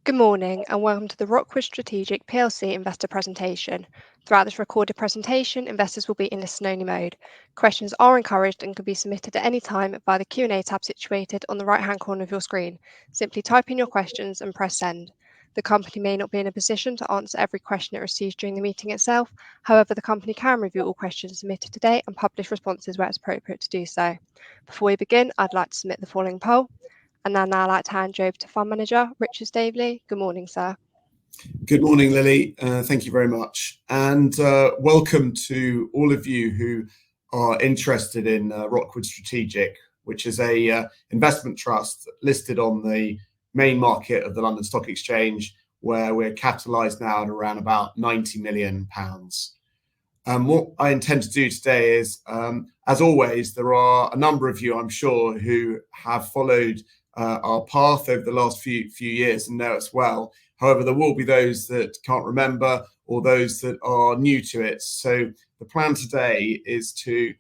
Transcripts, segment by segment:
Good morning and welcome to the ROCKWOOD Strategic PLC investor presentation. Throughout this recorded presentation, investors will be in listen-only mode. Questions are encouraged and can be submitted at any time via the Q&A tab situated on the right-hand corner of your screen. Simply type in your questions and press send. The company may not be in a position to answer every question it receives during the meeting itself. However, the company can review all questions submitted today and publish responses where it's appropriate to do so. Before we begin, I'd like to submit the following poll. And then I'd like to hand you over to Fund Manager Richard Staveley. Good morning, sir. Good morning, Lily. Thank you very much. And welcome to all of you who are interested in ROCKWOOD Strategic, which is a investment trust listed on the main market of the London Stock Exchange, where we're capitalised now at around about £90 million. What I intend to do today is, as always, there are a number of you, I'm sure, who have followed our path over the last few years and know us well. However, there will be those that can't remember or those that are new to it. So the plan today is to,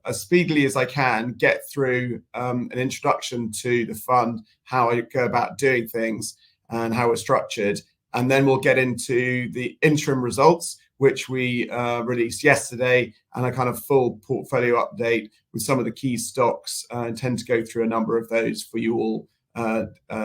as speedily as I can, get through an introduction to the fund, how I go about doing things and how we're structured. And then we'll get into the interim results, which we released yesterday, and a kind of full portfolio update with some of the key stocks. I intend to go through a number of those for you all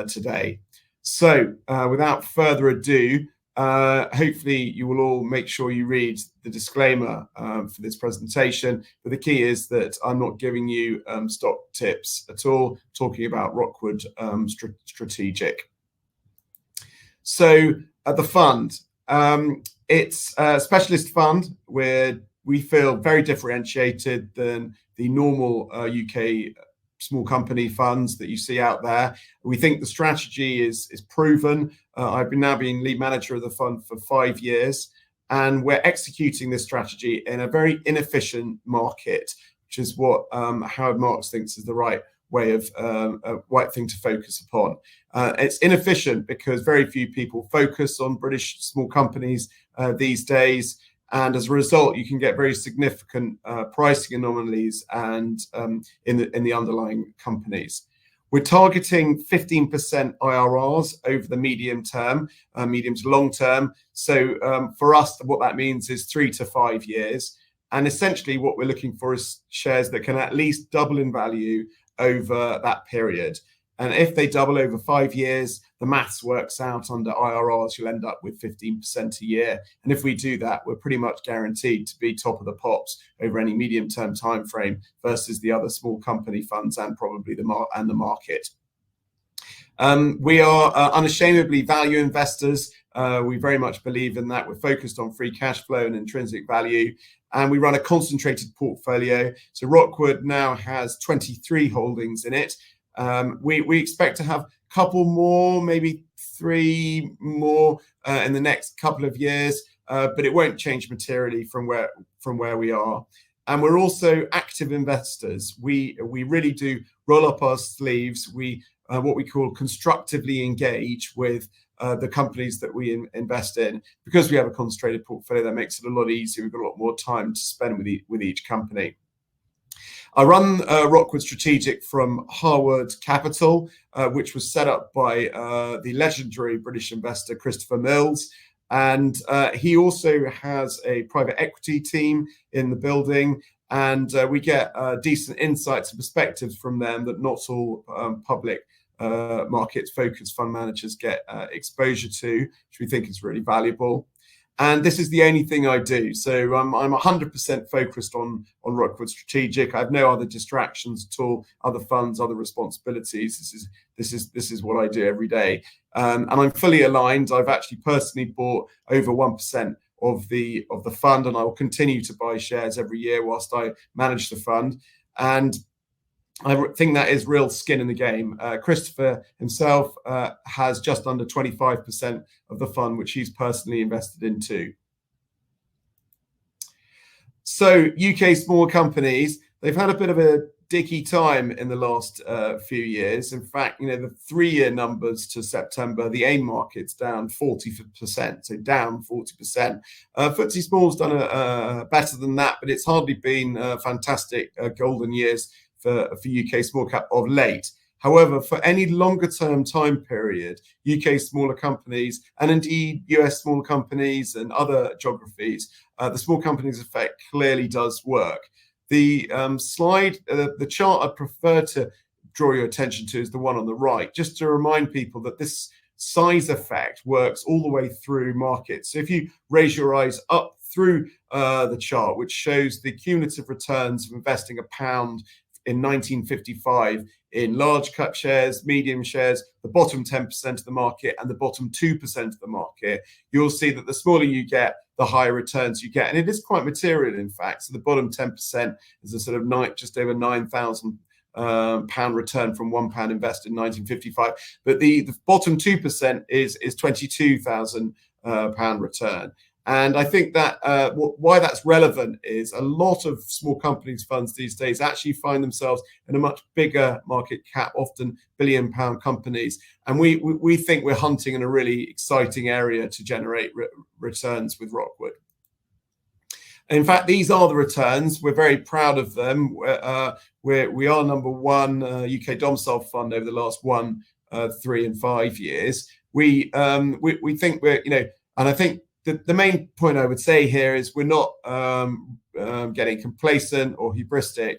today. So without further ado, hopefully you will all make sure you read the disclaimer for this presentation. But the key is that I'm not giving you stock tips at all, talking about ROCKWOOD Strategic. So the fund. It's a specialist fund where we feel very differentiated than the normal UK small company funds that you see out there. We think the strategy is proven. I've now been lead manager of the fund for 5 years, and we're executing this strategy in a very inefficient market, which is what Howard Marks thinks is the right way of right thing to focus upon. It's inefficient because very few people focus on British small companies these days, and as a result, you can get very significant pricing anomalies and in the underlying companies. We're targeting 15% IRRs over the medium to long term. So for us, what that means is 3 to 5 years. And essentially what we're looking for is shares that can at least double in value over that period. And if they double over 5 years, the maths works out under IRRs, you'll end up with 15% a year. And if we do that, we're pretty much guaranteed to be top of the pops over any medium-term time frame versus the other small company funds and probably the market. We are unashamedly value investors. We very much believe in that. We're focused on free cash flow and intrinsic value. And we run a concentrated portfolio. So ROCKWOOD now has 23 holdings in it. We expect to have a couple more, maybe 3 more in the next couple of years, but it won't change materially from where we are. And we're also active investors. We really do roll up our sleeves. We what we call constructively engage with the companies that we invest in. Because we have a concentrated portfolio, that makes it a lot easier. We've got a lot more time to spend with each company. I run ROCKWOOD Strategic from Harwood Capital, which was set up by the legendary British investor Christopher Mills. And he also has a private equity team in the building. And we get decent insights and perspectives from them that not all public markets-focused fund managers get exposure to, which we think is really valuable. And this is the only thing I do. So I'm 100% focused on ROCKWOOD Strategic. I have no other distractions at all, other funds, other responsibilities. This is what I do every day. And I'm fully aligned. I've actually personally bought over 1% of the fund, and I will continue to buy shares every year whilst I manage the fund. And I think that is real skin in the game. Christopher himself has just under 25% of the fund, which he's personally invested into. So UK small companies, they've had a bit of a dicky time in the last few years. In fact, the 3-year numbers to September, the AIM market's down 40%, so down 40%. FTSE Small's done better than that, but it's hardly been fantastic golden years for UK small cap of late. However, for any longer term time period, UK smaller companies and indeed US small companies and other geographies, the small companies effect clearly does work. The the chart I prefer to draw your attention to is the one on the right, just to remind people that this size effect works all the way through markets. So if you raise your eyes up through the chart, which shows the cumulative returns of investing £1 in 1955 in large cap shares, medium shares, the bottom 10% of the market and the bottom 2% of the market, you'll see that the smaller you get, the higher returns you get. And it is quite material, in fact. So the bottom 10% is a sort of just over £9,000 return from £1 invested in 1955. But the bottom 2% is £22,000 return. And I think that why that's relevant is a lot of small companies funds these days actually find themselves in a much bigger market cap, often £1 billion companies. And we think we're hunting in a really exciting area to generate returns with Rockwood. In fact, these are the returns. We're very proud of them. We are number one UK domicile fund over the last 1, 3, and 5 years. We think we're, and I think the main point I would say here is we're not getting complacent or hubristic.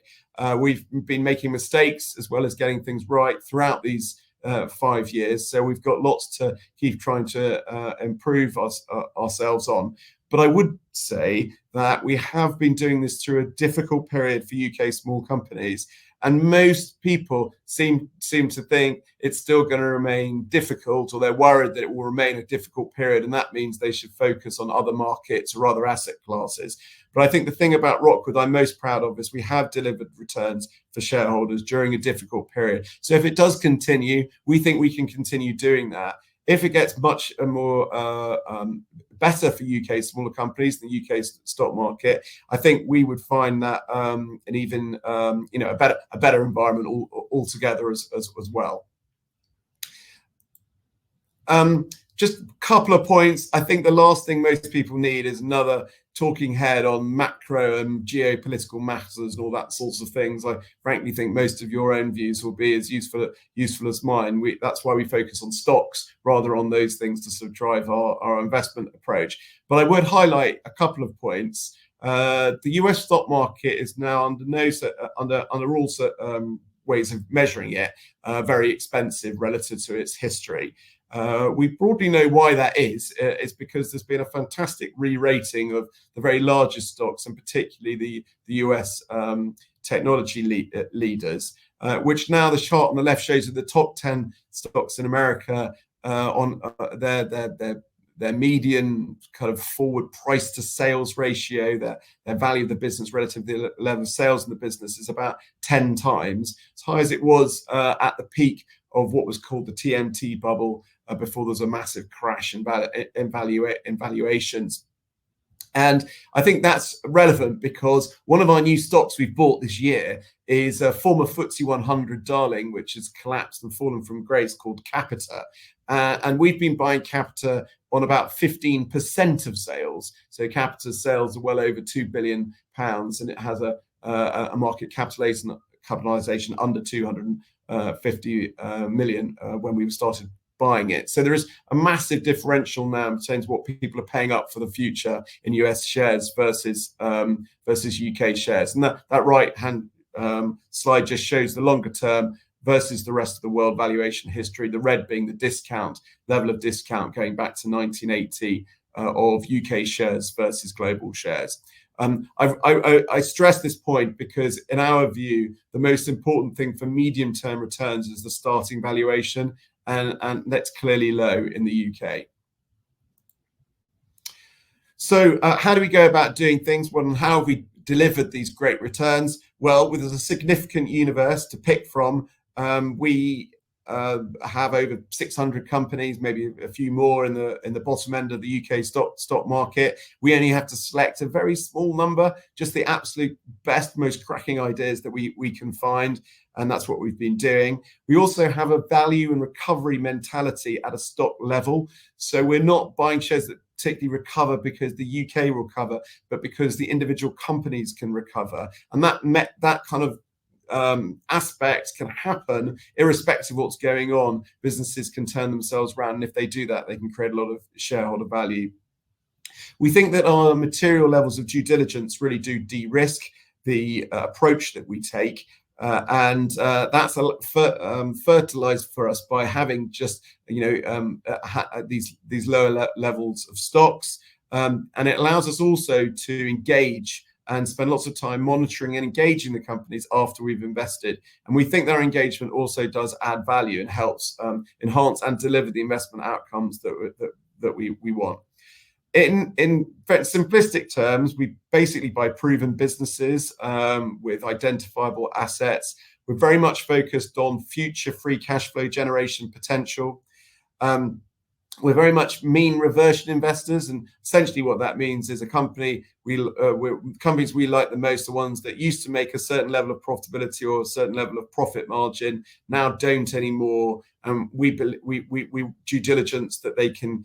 We've been making mistakes as well as getting things right throughout these 5 years. So we've got lots to keep trying to improve ourselves on. But I would say that we have been doing this through a difficult period for UK small companies. And most people seem to think it's still going to remain difficult, or they're worried that it will remain a difficult period. And that means they should focus on other markets or other asset classes. But I think the thing about Rockwood I'm most proud of is we have delivered returns for shareholders during a difficult period. So if it does continue, we think we can continue doing that. If it gets much more better for UK smaller companies than the UK stock market, I think we would find that an even a better environment altogether as well. Just a couple of points. I think the last thing most people need is another talking head on macro and geopolitical matters and all that sorts of things. I frankly think most of your own views will be as useful as mine. That's why we focus on stocks rather on those things to sort of drive our investment approach. But I would highlight a couple of points. The US stock market is now under all ways of measuring it, very expensive relative to its history. We broadly know why that is. It's because there's been a fantastic re-rating of the very largest stocks, and particularly the US technology leaders, which now the chart on the left shows you the top 10 stocks in America on their median kind of forward price to sales ratio, their value of the business relative to the level of sales in the business is about 10 times, as high as it was at the peak of what was called the TMT bubble before there was a massive crash in valuations. And I think that's relevant because one of our new stocks we've bought this year is a former FTSE 100 darling, which has collapsed and fallen from grace, called Capita. And we've been buying Capita on about 15% of sales. So Capita's sales are well over £2 billion, and it has a market capitalization under 250 million when we started buying it. So there is a massive differential now in terms of what people are paying up for the future in US shares versus UK shares. And that right hand slide just shows the longer term versus the rest of the world valuation history, the red being the level of discount going back to 1980 of UK shares versus global shares. I stress this point because in our view, the most important thing for medium-term returns is the starting valuation, and that's clearly low in the UK. So how do we go about doing things? Well, and how have we delivered these great returns? Well, with a significant universe to pick from, we have over 600 companies, maybe a few more in the bottom end of the UK stock market. We only have to select a very small number, just the absolute best, most cracking ideas that we can find, and that's what we've been doing. We also have a value and recovery mentality at a stock level, so we're not buying shares that particularly recover because the UK will recover, but because the individual companies can recover, and that kind of aspect can happen irrespective of what's going on. Businesses can turn themselves around, and if they do that, they can create a lot of shareholder value. We think that our material levels of due diligence really do de-risk the approach that we take, and that's fertilized for us by having just these lower levels of stocks, and it allows us also to engage and spend lots of time monitoring and engaging the companies after we've invested. And we think that our engagement also does add value and helps enhance and deliver the investment outcomes that we want. In very simplistic terms, we basically buy proven businesses with identifiable assets. We're very much focused on future free cash flow generation potential. We're very much mean reversion investors, and essentially what that means is companies we like the most are ones that used to make a certain level of profitability or a certain level of profit margin, now don't anymore. We due diligence that they can,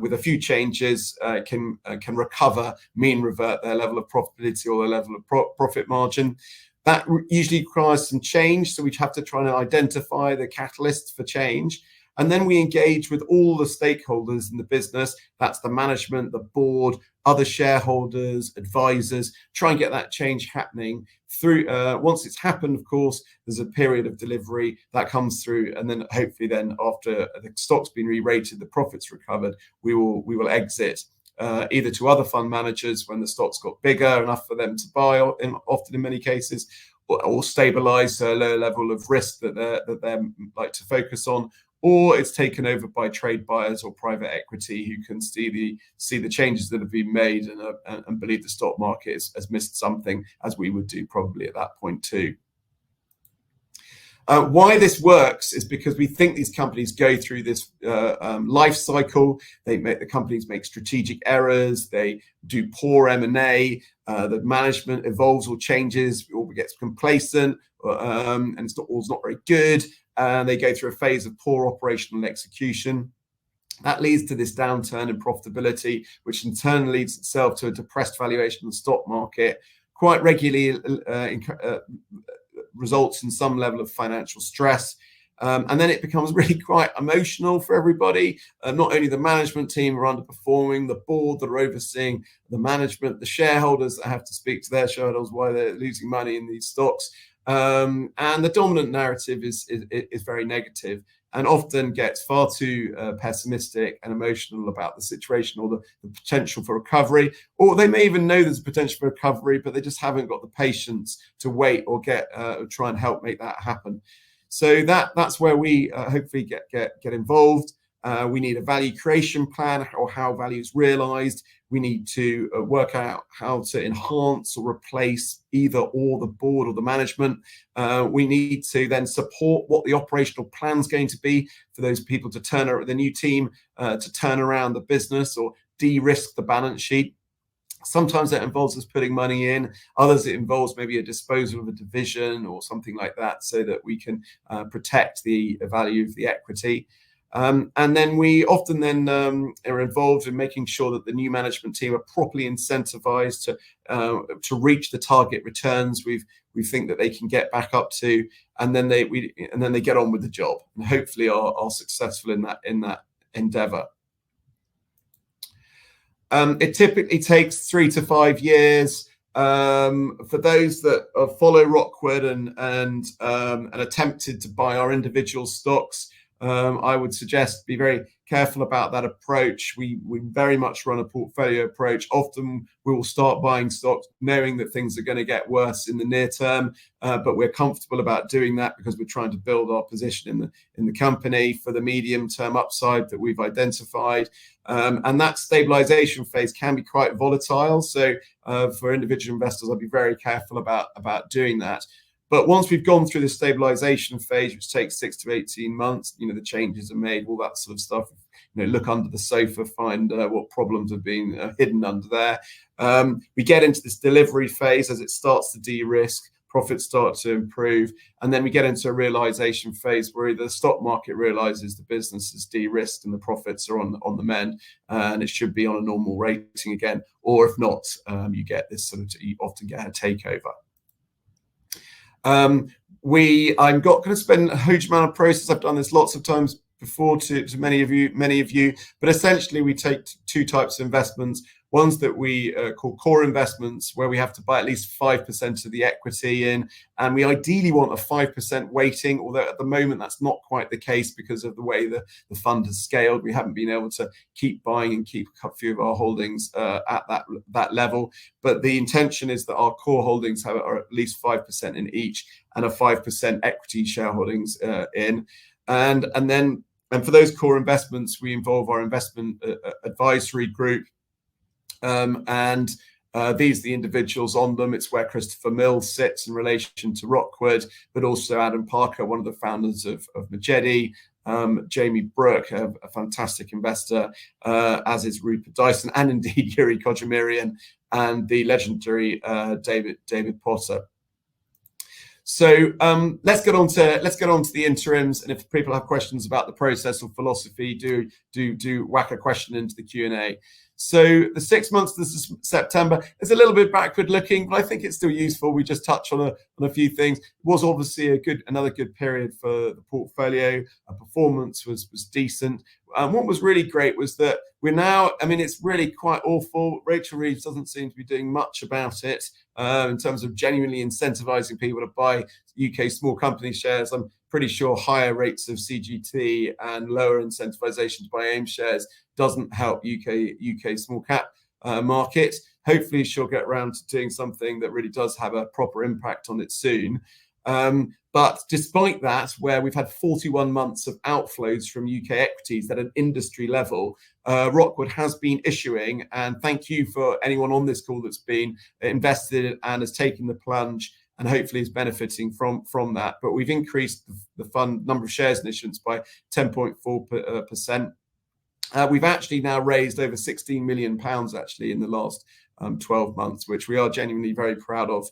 with a few changes, can recover, mean revert their level of profitability or their level of profit margin. That usually requires some change, so we have to try and identify the catalysts for change. And then we engage with all the stakeholders in the business. That's the management, the board, other shareholders, advisors, try and get that change happening through. Once it's happened, of course, there's a period of delivery that comes through, and then hopefully then after the stock's been re-rated, the profits recovered, we will exit either to other fund managers when the stock's got bigger enough for them to buy, often in many cases, or stabilize a lower level of risk that they like to focus on, or it's taken over by trade buyers or private equity who can see the changes that have been made and believe the stock market has missed something, as we would do probably at that point too. Why this works is because we think these companies go through this life cycle. The companies make strategic errors. They do poor M&A. The management evolves or changes, or gets complacent, and it's not very good. And they go through a phase of poor operational execution. That leads to this downturn in profitability, which in turn leads itself to a depressed valuation of the stock market. Quite regularly results in some level of financial stress. And then it becomes really quite emotional for everybody. Not only the management team are underperforming, the board that are overseeing the management, the shareholders that have to speak to their shareholders why they're losing money in these stocks. And the dominant narrative is very negative and often gets far too pessimistic and emotional about the situation or the potential for recovery. Or they may even know there's a potential for recovery, but they just haven't got the patience to wait or try and help make that happen. So that's where we hopefully get involved. We need a value creation plan, or how value is realized. We need to work out how to enhance or replace either or the board or the management. We need to then support what the operational plan is going to be for those people to the new team to turn around the business or de-risk the balance sheet. Sometimes that involves us putting money in. Others, it involves maybe a disposal of a division or something like that, so that we can protect the value of the equity. And then we often are involved in making sure that the new management team are properly incentivized to reach the target returns we think that they can get back up to, and then they get on with the job and hopefully are successful in that endeavor. It typically takes 3 to 5 years. For those that follow Rockwood and attempted to buy our individual stocks, I would suggest be very careful about that approach. We very much run a portfolio approach. Often we will start buying stocks knowing that things are going to get worse in the near term, but we're comfortable about doing that because we're trying to build our position in the company for the medium term upside that we've identified. And that stabilization phase can be quite volatile. So for individual investors, I'd be very careful about doing that. But once we've gone through the stabilization phase, which takes 6 to 18 months, the changes are made, all that sort of stuff. Look under the sofa, find what problems have been hidden under there. We get into this delivery phase as it starts to de-risk, profits start to improve, and then we get into a realization phase where either the stock market realizes the business is de-risked and the profits are on the mend, and it should be on a normal rating again. Or if not, you get this you often get a takeover. I'm not going to spend a huge amount of process. I've done this lots of times before to many of you, but essentially we take two types of investments. Ones that we call core investments, where we have to buy at least 5% of the equity in, and we ideally want a 5% weighting, although at the moment that's not quite the case because of the way the fund has scaled. We haven't been able to keep buying and keep a few of our holdings at that level. But the intention is that our core holdings are at least 5% in each, and a 5% equity shareholdings in. And for those core investments, we involve our investment advisory group. These are the individuals on them. It's where Christopher Mills sits in relation to ROCKWOOD, but also Adam Parker, one of the founders of Magedi, Jamie Brooke, a fantastic investor, as is Rupert Dyson, and indeed Yuri Kojimirian, and the legendary David Potter. So let's get on to the interims, and if people have questions about the process or philosophy, do whack a question into the Q&A. So the 6 months, this is September. It's a little bit backward looking, but I think it's still useful. We just touch on a few things. It was obviously another good period for the portfolio. Our performance was decent. What was really great was that we're now, I mean, it's really quite awful. Rachel Reeves doesn't seem to be doing much about it in terms of genuinely incentivizing people to buy UK small company shares. I'm pretty sure higher rates of CGT and lower incentivization to buy AIM shares doesn't help UK small cap market. Hopefully she'll get around to doing something that really does have a proper impact on it soon. But despite that, where we've had 41 months of outflows from UK equities at an industry level, ROCKWOOD has been issuing, and thank you for anyone on this call that's been invested and has taken the plunge and hopefully is benefiting from that. But we've increased the fund number of shares in issuance by 10.4%. We've actually now raised over £16 million actually in the last 12 months, which we are genuinely very proud of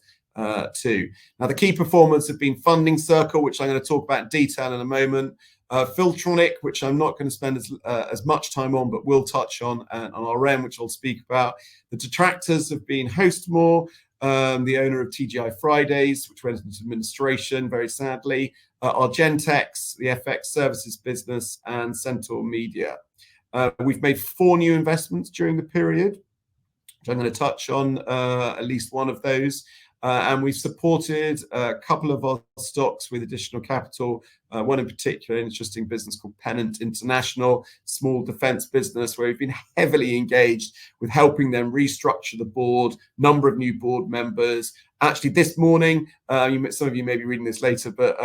too. Now, the key performers have been Funding Circle, which I'm going to talk about in detail in a moment. Filtronic, which I'm not going to spend as much time on, but will touch on RM, which I'll speak about. The detractors have been Hostmore, the owner of TGI Fridays, which went into administration, very sadly. Argentex, the FX services business, and Centaur Media. We've made 4 new investments during the period, which I'm going to touch on at least one of those. And we've supported a couple of our stocks with additional capital. One in particular, an interesting business called Pennant International, small defense business, where we've been heavily engaged with helping them restructure the board, number of new board members. Actually, this morning, some of you may be reading this later, but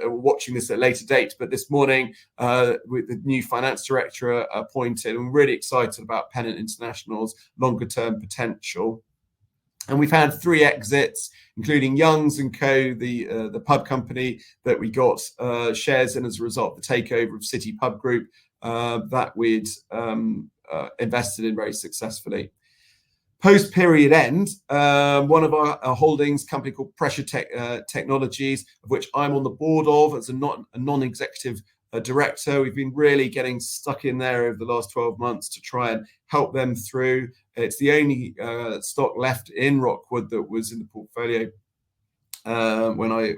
watching this at a later date. But this morning, with the new finance director appointed, I'm really excited about Pennant International's longer-term potential. And we've had 3 exits, including Youngs & Co, the pub company that we got shares in as a result of the takeover of City Pub Group that we'd invested in very successfully. Post-period end, one of our holdings, a company called Pressure Technologies, of which I'm on the board of as a non-executive director. We've been really getting stuck in there over the last 12 months to try and help them through. It's the only stock left in ROCKWOOD that was in the portfolio when I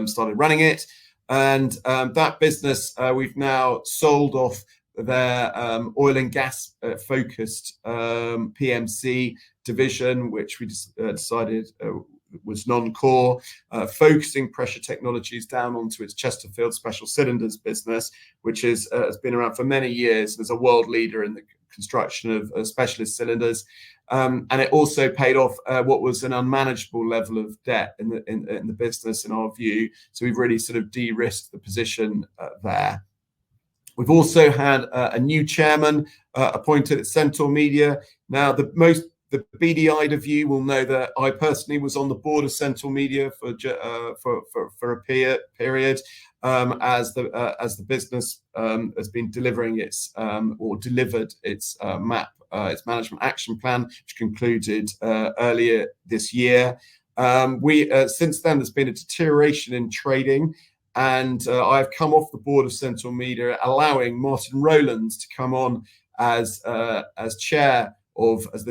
started running it. And that business, we've now sold off their oil and gas focused PMC division, which we decided was non-core, focusing Pressure Technologies down onto its Chesterfield Special Cylinders business, which has been around for many years and is a world leader in the construction of specialist cylinders. And it also paid off what was an unmanageable level of debt in the business, in our view. So we've really sort of de-risked the position there. We've also had a new chairman appointed at Centaur Media. Now, the beady-eyed of you will know that I personally was on the board of Centaur Media for a period as the business has been delivering its delivered its management action plan, which concluded earlier this year. Since then, there's been a deterioration in trading. And I've come off the board of Centaur Media, allowing Martin Rowlands to come on as the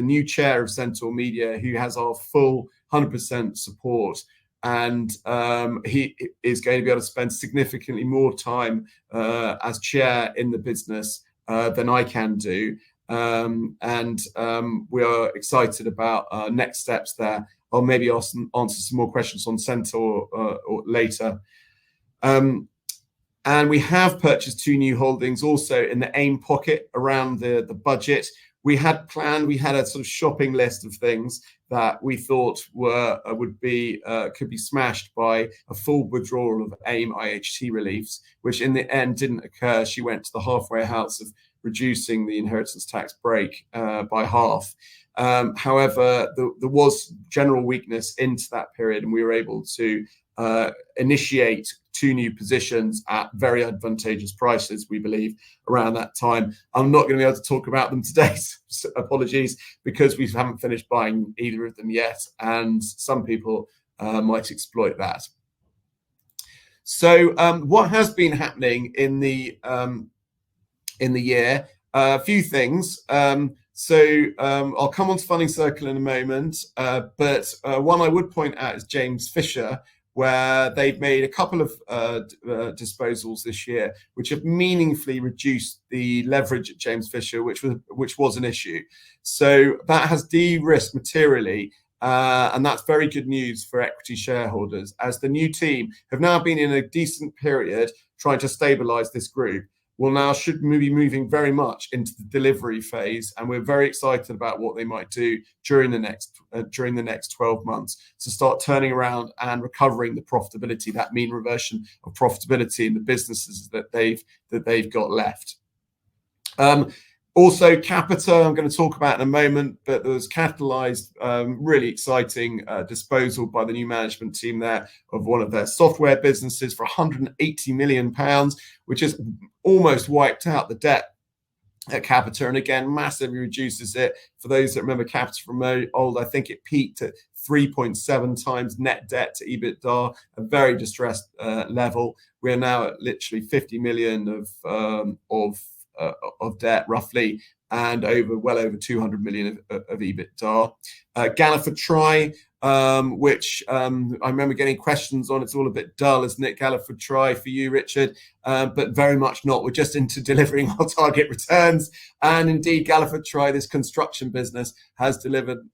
new chair of Centaur Media, who has our full 100% support. And he is going to be able to spend significantly more time as chair in the business than I can do. We are excited about next steps there. I'll maybe answer some more questions on Centaur or later. And we have purchased 2 new holdings also in the AIM pocket around the budget. We had a sort of shopping list of things that we thought could be smashed by a full withdrawal of AIM IHT reliefs, which in the end didn't occur. She went to the halfway house of reducing the inheritance tax break by half. However, there was general weakness into that period, and we were able to initiate 2 new positions at very advantageous prices, we believe, around that time. I'm not going to be able to talk about them today, so apologies, because we haven't finished buying either of them yet, and some people might exploit that. So what has been happening in the year? A few things. I'll come on to Funding Circle in a moment, but one I would point out is James Fisher, where they've made a couple of disposals this year, which have meaningfully reduced the leverage at James Fisher, which was an issue. So that has de-risked materially, and that's very good news for equity shareholders, as the new team have now been in a decent period trying to stabilise this group. Well, now should be moving very much into the delivery phase, and we're very excited about what they might do during the next 12 months to start turning around and recovering the profitability, that mean reversion of profitability in the businesses that they've got left. Also, Capita, I'm going to talk about in a moment, but there was catalysed, really exciting disposal by the new management team there of one of their software businesses for £180 million, which has almost wiped out the debt at Capita, and again, massively reduces it. For those that remember Capita from old, I think it peaked at 3.7 times net debt to EBITDA, a very distressed level. We're now at literally 50 million of debt roughly, and well over 200 million of EBITDA. Galliford Try, which I remember getting questions on. It's all a bit dull, isn't it, Galliford Try, for you, Richard? But very much not. We're just into delivering our target returns. And indeed, Galliford Try, this construction business, has delivered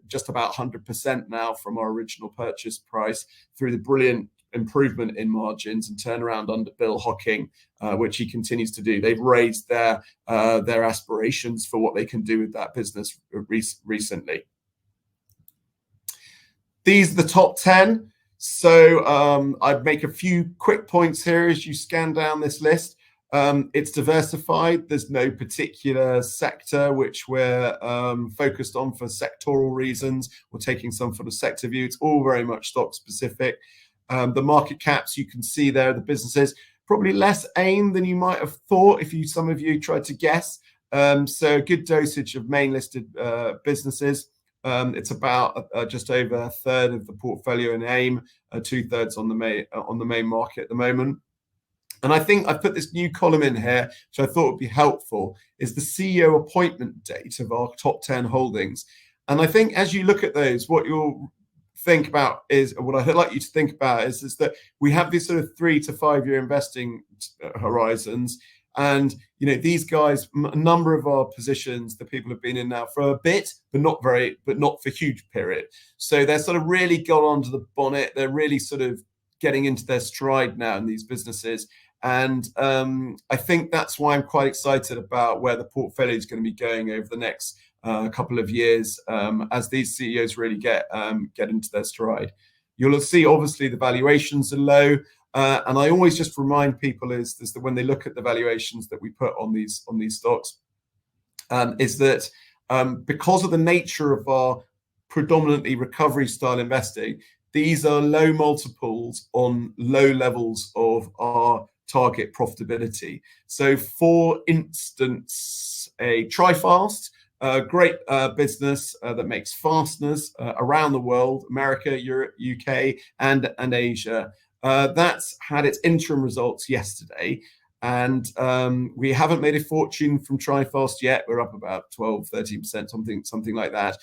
just about 100% now from our original purchase price through the brilliant improvement in margins and turnaround under Bill Hocking, which he continues to do. They've raised their aspirations for what they can do with that business recently. These are the top 10. So I'd make a few quick points here as you scan down this list. It's diversified. There's no particular sector which we're focused on for sectoral reasons. We're taking some sort of sector view. It's all very much stock specific. The market caps you can see there, the businesses, probably less AIM than you might have thought if some of you tried to guess. So a good dosage of main listed businesses. It's about just over a third of the portfolio in AIM, 2/3 on the main market at the moment. And I think I've put this new column in here, which I thought would be helpful, is the CEO appointment date of our top 10 holdings. And I think as you look at those, what you'll think about is, what I'd like you to think about is that we have these sort of 3 to 5 year investing horizons. And, you know, these guys, a number of our positions, the people have been in now for a bit, but not for huge period. So they're sort of really got onto the bonnet. They're really sort of getting into their stride now in these businesses. And I think that's why I'm quite excited about where the portfolio is going to be going over the next couple of years as these CEOs really get into their stride. You'll see, obviously, the valuations are low. And I always just remind people is that when they look at the valuations that we put on these stocks, is that because of the nature of our predominantly recovery style investing, these are low multiples on low levels of our target profitability. So for instance, a TriFast, a great business that makes fasteners around the world, America, Europe, UK, and Asia. That's had its interim results yesterday, and we haven't made a fortune from TriFast yet. We're up about 12-13%, something like that.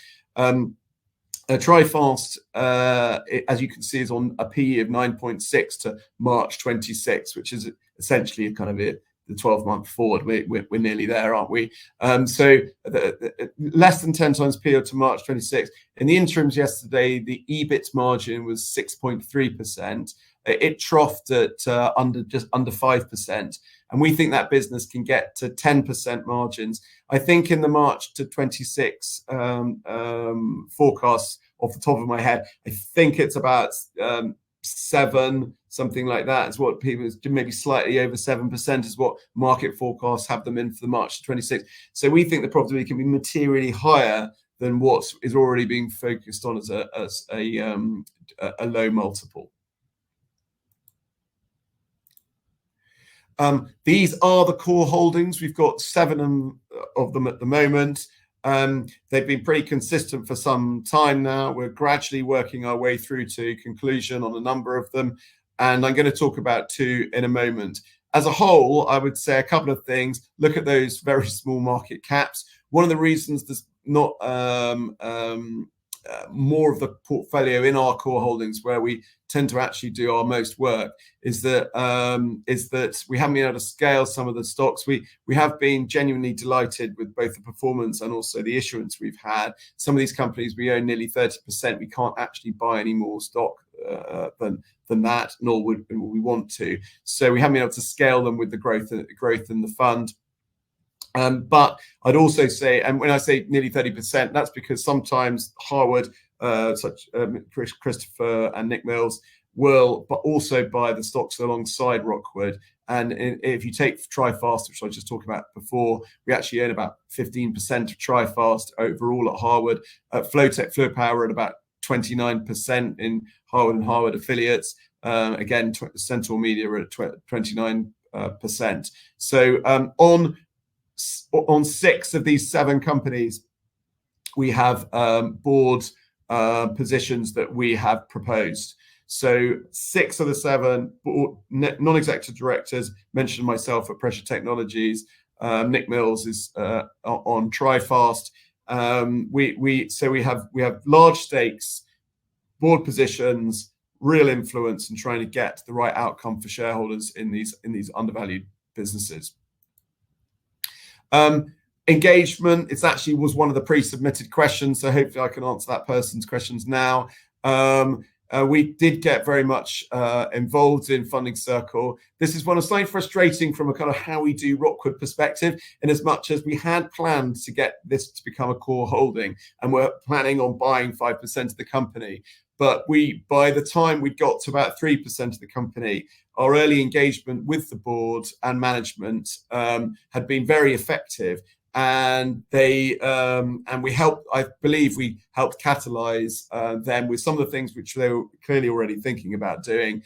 Trifast, as you can see, is on a PE of 9.6 to March 26, which is essentially a kind of the 12-month forward. We're nearly there, aren't we? So less than 10 times PE to March 26. In the interims yesterday, the EBIT margin was 6.3%. It troughed at just under 5%. And we think that business can get to 10% margins. I think in the March to 26 forecasts, off the top of my head, I think it's about 7, something like that is what people, maybe slightly over 7% is what market forecasts have them in for the March to 26. So we think the profitability can be materially higher than what is already being focused on as a low multiple. These are the core holdings. We've got 7 of them at the moment. They've been pretty consistent for some time now. We're gradually working our way through to conclusion on a number of them, and I'm going to talk about 2 in a moment. As a whole, I would say a couple of things. Look at those very small market caps. One of the reasons there's not more of the portfolio in our core holdings where we tend to actually do our most work is that we haven't been able to scale some of the stocks. We have been genuinely delighted with both the performance and also the issuance we've had. Some of these companies we own nearly 30%. We can't actually buy any more stock than that, nor would we want to. So we haven't been able to scale them with the growth in the fund. But I'd also say, and when I say nearly 30%, that's because sometimes Harwood, Christopher and Nick Mills will also buy the stocks alongside Rockwood. And if you take Trifast, which I just talked about before, we actually own about 15% of Trifast overall at Harwood. Flowtech, Fluid Power at about 29% in Harwood and Harwood affiliates. Again, Central Media at 29%. So on 6 of these 7 companies, we have board positions that we have proposed. So 6 of the 7 non-executive directors, mentioned myself at Pressure Technologies. Nick Mills is on Trifast. We have large stakes, board positions, real influence, and trying to get the right outcome for shareholders in these undervalued businesses. Engagement, it actually was one of the pre-submitted questions, so hopefully I can answer that person's questions now. We did get very much involved in Funding Circle. This is one of slightly frustrating from a kind of how we do Rockwood perspective, in as much as we had planned to get this to become a core holding and we're planning on buying 5% of the company. But by the time we got to about 3% of the company, our early engagement with the board and management had been very effective, and we helped. I believe we helped catalyze them with some of the things which they were clearly already thinking about doing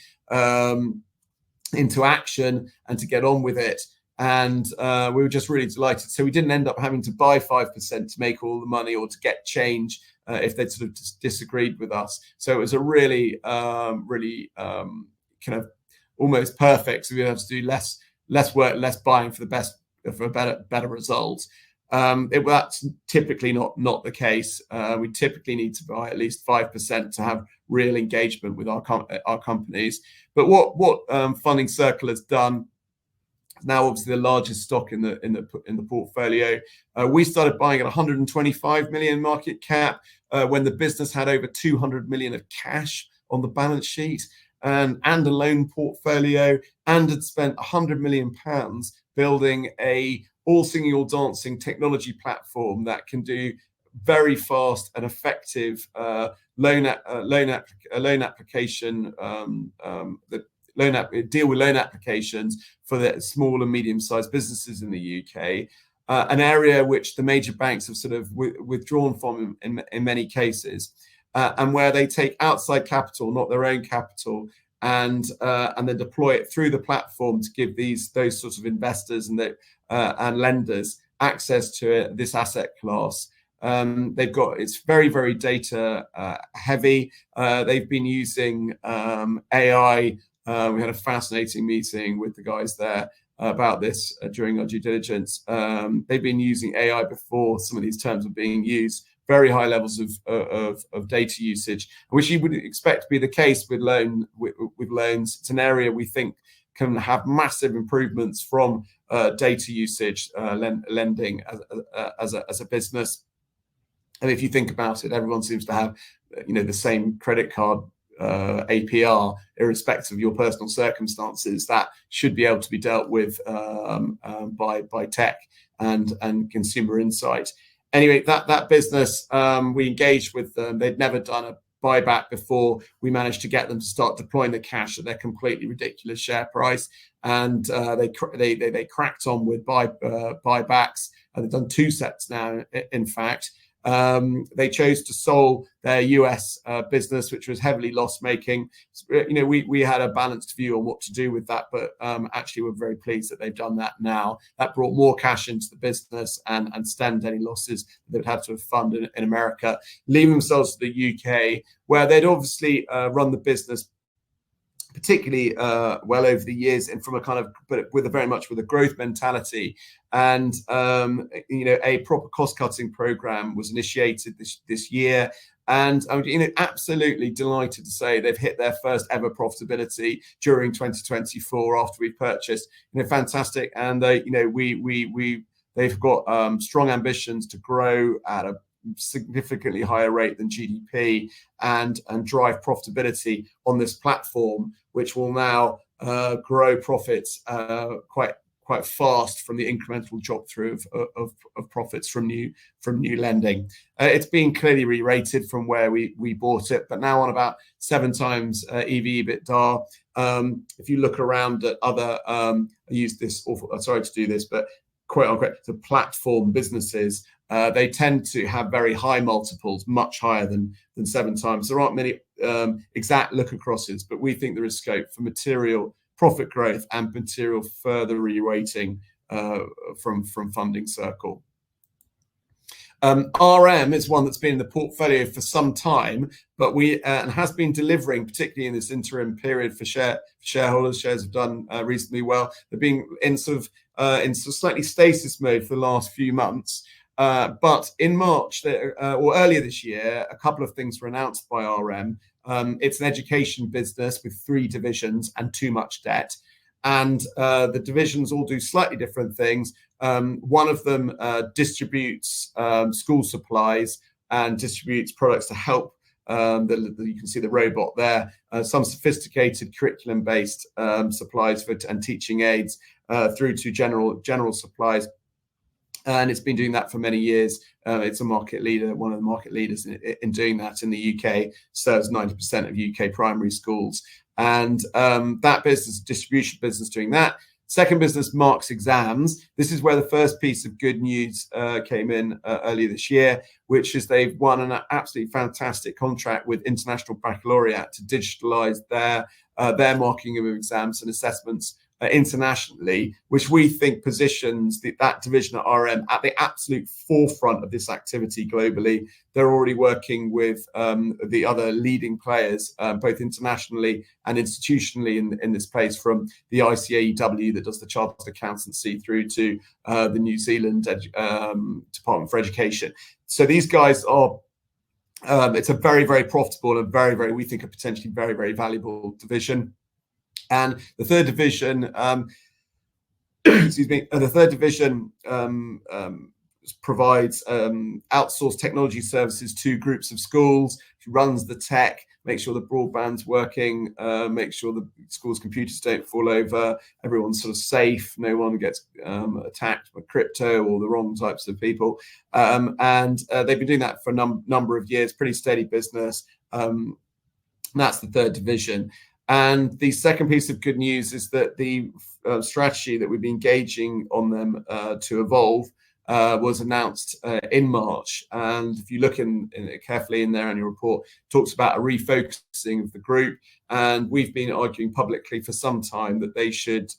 into action and to get on with it. And we were just really delighted. So we didn't end up having to buy 5% to make all the money or to get change if they'd sort of disagreed with us. So it was a really kind of almost perfect. So we have to do less work, less buying for better results. That's typically not the case. We typically need to buy at least 5% to have real engagement with our companies. But what Funding Circle has done, now obviously the largest stock in the portfolio, we started buying at 125 million market cap when the business had over 200 million of cash on the balance sheet and a loan portfolio, and had spent 100 million pounds building a all singing, all dancing technology platform that can do very fast and effective loan application, deal with loan applications for the small and medium-sized businesses in the UK, an area which the major banks have sort of withdrawn from in many cases, and where they take outside capital, not their own capital, and then deploy it through the platform to give those sorts of investors and lenders access to this asset class. It's very, very data heavy. They've been using AI. We had a fascinating meeting with the guys there about this during our due diligence. They've been using AI before some of these terms are being used very high levels of data usage, which you would expect to be the case with loans. It's an area we think can have massive improvements from data usage, lending as a business. And if you think about it, everyone seems to have, the same credit card APR, irrespective of your personal circumstances. That should be able to be dealt with by tech and consumer insight. Anyway, that business, we engaged with them. They'd never done a buyback before. We managed to get them to start deploying the cash at their completely ridiculous share price, and they cracked on with buybacks. And they've done 2 sets now, in fact. They chose to sell their US business, which was heavily loss-making. We had a balanced view on what to do with that, but actually we're very pleased that they've done that now. That brought more cash into the business and stemmed any losses that they'd had to fund in America, leaving themselves to the UK, where they'd obviously run the business particularly well over the years, and but with a growth mentality. And a proper cost-cutting program was initiated this year. And I'm absolutely delighted to say they've hit their first ever profitability during 2024 after we purchased. Fantastic. And they've got strong ambitions to grow at a significantly higher rate than GDP and drive profitability on this platform, which will now grow profits quite fast from the incremental drop through of profits from new lending. It's been clearly re-rated from where we bought it, but now on about 7 times EV/EBITDA. If you look around at other, I use this awful, sorry to do this, but quote unquote, the platform businesses, they tend to have very high multiples, much higher than 7 times. There aren't many exact look acrosses, but we think there is scope for material profit growth and material further re-rating from Funding Circle. RM is one that's been in the portfolio for some time, but and has been delivering, particularly in this interim period for shareholders. Shares have done reasonably well. They've been in slightly stasis mode for the last few months. But in March, or earlier this year, a couple of things were announced by RM. It's an education business with 3 divisions and too much debt. And the divisions all do slightly different things. One of them distributes school supplies and distributes products to help. You can see the robot there. Some sophisticated curriculum-based supplies and teaching aids through to general supplies. And it's been doing that for many years. It's a market leader, one of the market leaders in doing that in the UK, serves 90% of UK primary schools. And that business, distribution business, doing that. Second business, Marks Exams. This is where the first piece of good news came in earlier this year, which is they've won an absolutely fantastic contract with International Baccalaureate to digitalise their marking of exams and assessments internationally, which we think positions that division at RM at the absolute forefront of this activity globally. They're already working with the other leading players, both internationally and institutionally in this place, from the ICAEW that does the chartered accountancy through to the New Zealand Department for Education. So these guys are, it's a very, very profitable and very, very, we think, a potentially very, very valuable division. And the third division, excuse me, the third division provides outsourced technology services to groups of schools, runs the tech, makes sure the broadband's working, makes sure the school's computers don't fall over, everyone's sort of safe, no one gets attacked by crypto or the wrong types of people. And they've been doing that for a number of years, pretty steady business. That's the third division. And the second piece of good news is that the strategy that we've been engaging on them to evolve was announced in March. And if you look in carefully in their annual report, it talks about a refocusing of the group. And we've been arguing publicly for some time that they should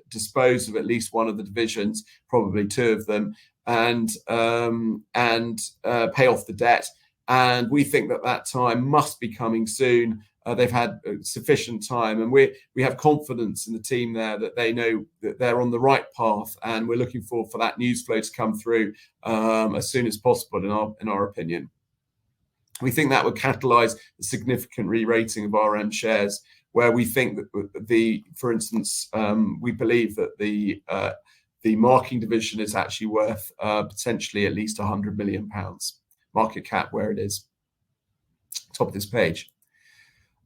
dispose of at least one of the divisions, probably 2 of them, and pay off the debt. and we think that time must be coming soon. They've had sufficient time, and we have confidence in the team there that they know that they're on the right path, and we're looking for that news flow to come through as soon as possible, in our opinion. We think that would catalyse a significant re-rating of RM shares, where we think that for instance, we believe that the marketing division is actually worth potentially at least £100 million market cap where it is. Top of this page.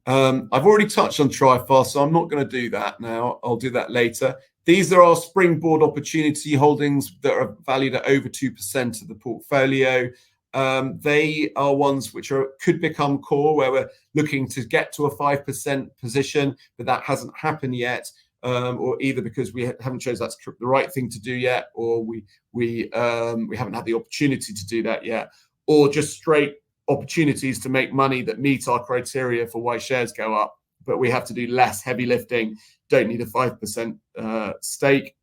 I've already touched on Trifast, so I'm not going to do that now. I'll do that later. These are our springboard opportunity holdings that are valued at over 2% of the portfolio. They are ones which could become core, where we're looking to get to a 5% position, but that hasn't happened yet, or either because we haven't chosen that's the right thing to do yet, or we haven't had the opportunity to do that yet, or just straight opportunities to make money that meet our criteria for why shares go up, but we have to do less heavy lifting, don't need a 5% stake.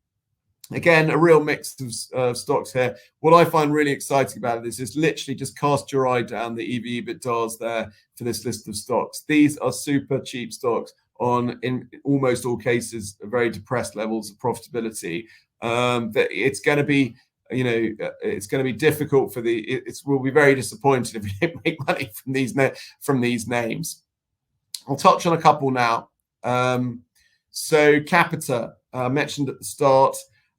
Again, a real mix of stocks here. What I find really exciting about this is literally just cast your eye down the EV/EBITDAs there for this list of stocks. These are super cheap stocks in almost all cases, very depressed levels of profitability. That it's going to be, it's going to be difficult we'll be very disappointed if we don't make money from these names. I'll touch on a couple now. So Capita, mentioned at the start.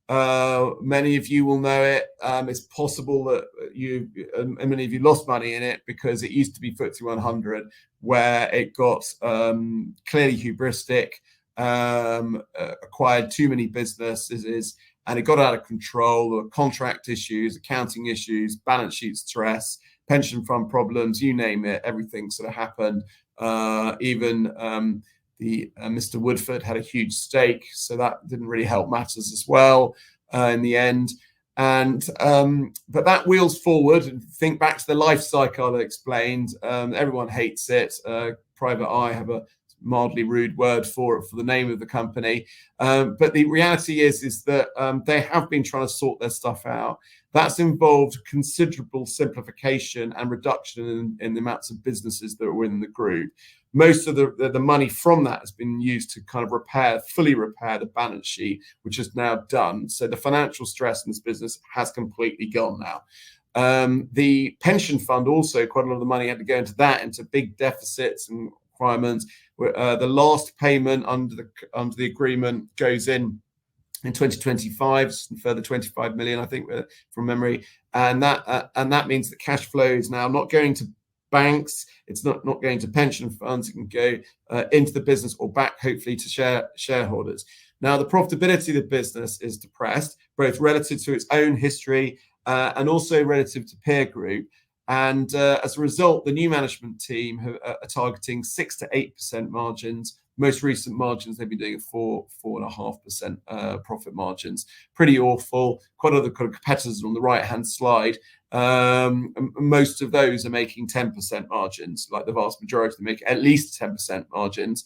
Many of you will know it. It's possible that many of you lost money in it because it used to be FTSE 100, where it got clearly hubristic, acquired too many businesses, and it got out of control. There were contract issues, accounting issues, balance sheet stress, pension fund problems, you name it, everything sort of happened. Even Mr. Woodford had a huge stake, so that didn't really help matters as well in the end. But that wheels forward, and think back to the life cycle I explained. Everyone hates it. Private Eye have a mildly rude word for the name of the company, but the reality is that they have been trying to sort their stuff out. That's involved considerable simplification and reduction in the amounts of businesses that are within the group. Most of the money from that has been used to kind of fully repair the balance sheet, which is now done. So the financial stress in this business has completely gone now. The pension fund also, quite a lot of the money had to go into big deficits and requirements. The last payment under the agreement goes in 2025, further 25 million, I think, from memory, and that means that cash flow is now not going to banks. It's not going to pension funds. It can go into the business or back, hopefully, to shareholders. Now, the profitability of the business is depressed, both relative to its own history and also relative to peer group. And as a result, the new management team are targeting 6 to 8% margins. Most recent margins, they've been doing 4.5% profit margins. Pretty awful. Quite a lot of the competitors on the right-hand slide. Most of those are making 10% margins, like the vast majority make at least 10% margins.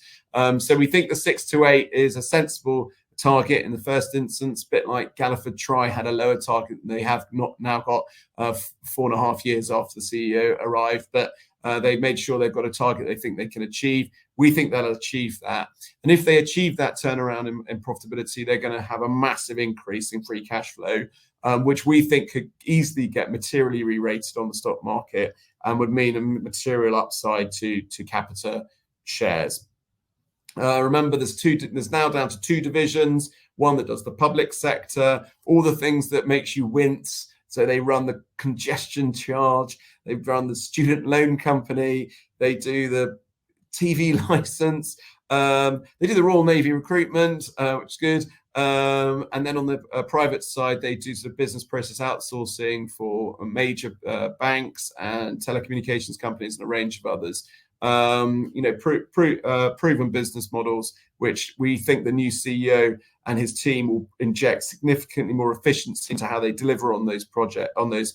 So we think the 6 to 8 is a sensible target in the first instance, a bit like Galliford Try had a lower target than they have not now got 4.5 years after the CEO arrived, but they made sure they've got a target they think they can achieve. We think they'll achieve that. And if they achieve that turnaround in profitability, they're going to have a massive increase in free cash flow, which we think could easily get materially re-rated on the stock market and would mean a material upside to Capita shares. Remember, there's now down to 2 divisions, one that does the public sector, all the things that makes you wince. So they run the congestion charge, they run the student loan company, they do the TV license, they do the Royal Navy recruitment, which is good. And then on the private side, they do sort of business process outsourcing for major banks and telecommunications companies and a range of others. Proven business models, which we think the new CEO and his team will inject significantly more efficiency into how they deliver on those projects, on those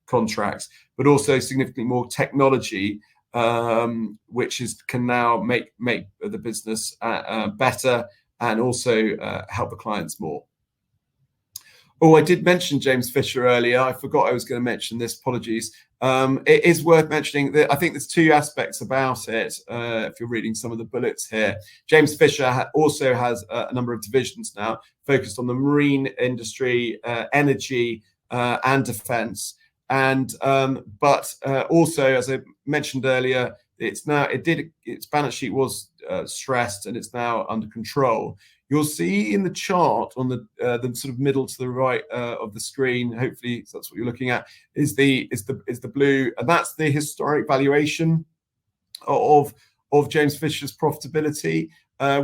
contracts, but also significantly more technology, which can now make the business better and also help the clients more. Oh, I did mention James Fisher earlier. I forgot I was going to mention this. Apologies. It is worth mentioning that I think there's two aspects about it. If you're reading some of the bullets here, James Fisher also has a number of divisions now focused on the marine industry, energy, and defence. And but also, as I mentioned earlier, its balance sheet was stressed and it's now under control. You'll see in the chart on the sort of middle to the right of the screen, hopefully that's what you're looking at, is the blue, and that's the historic valuation of James Fisher's profitability.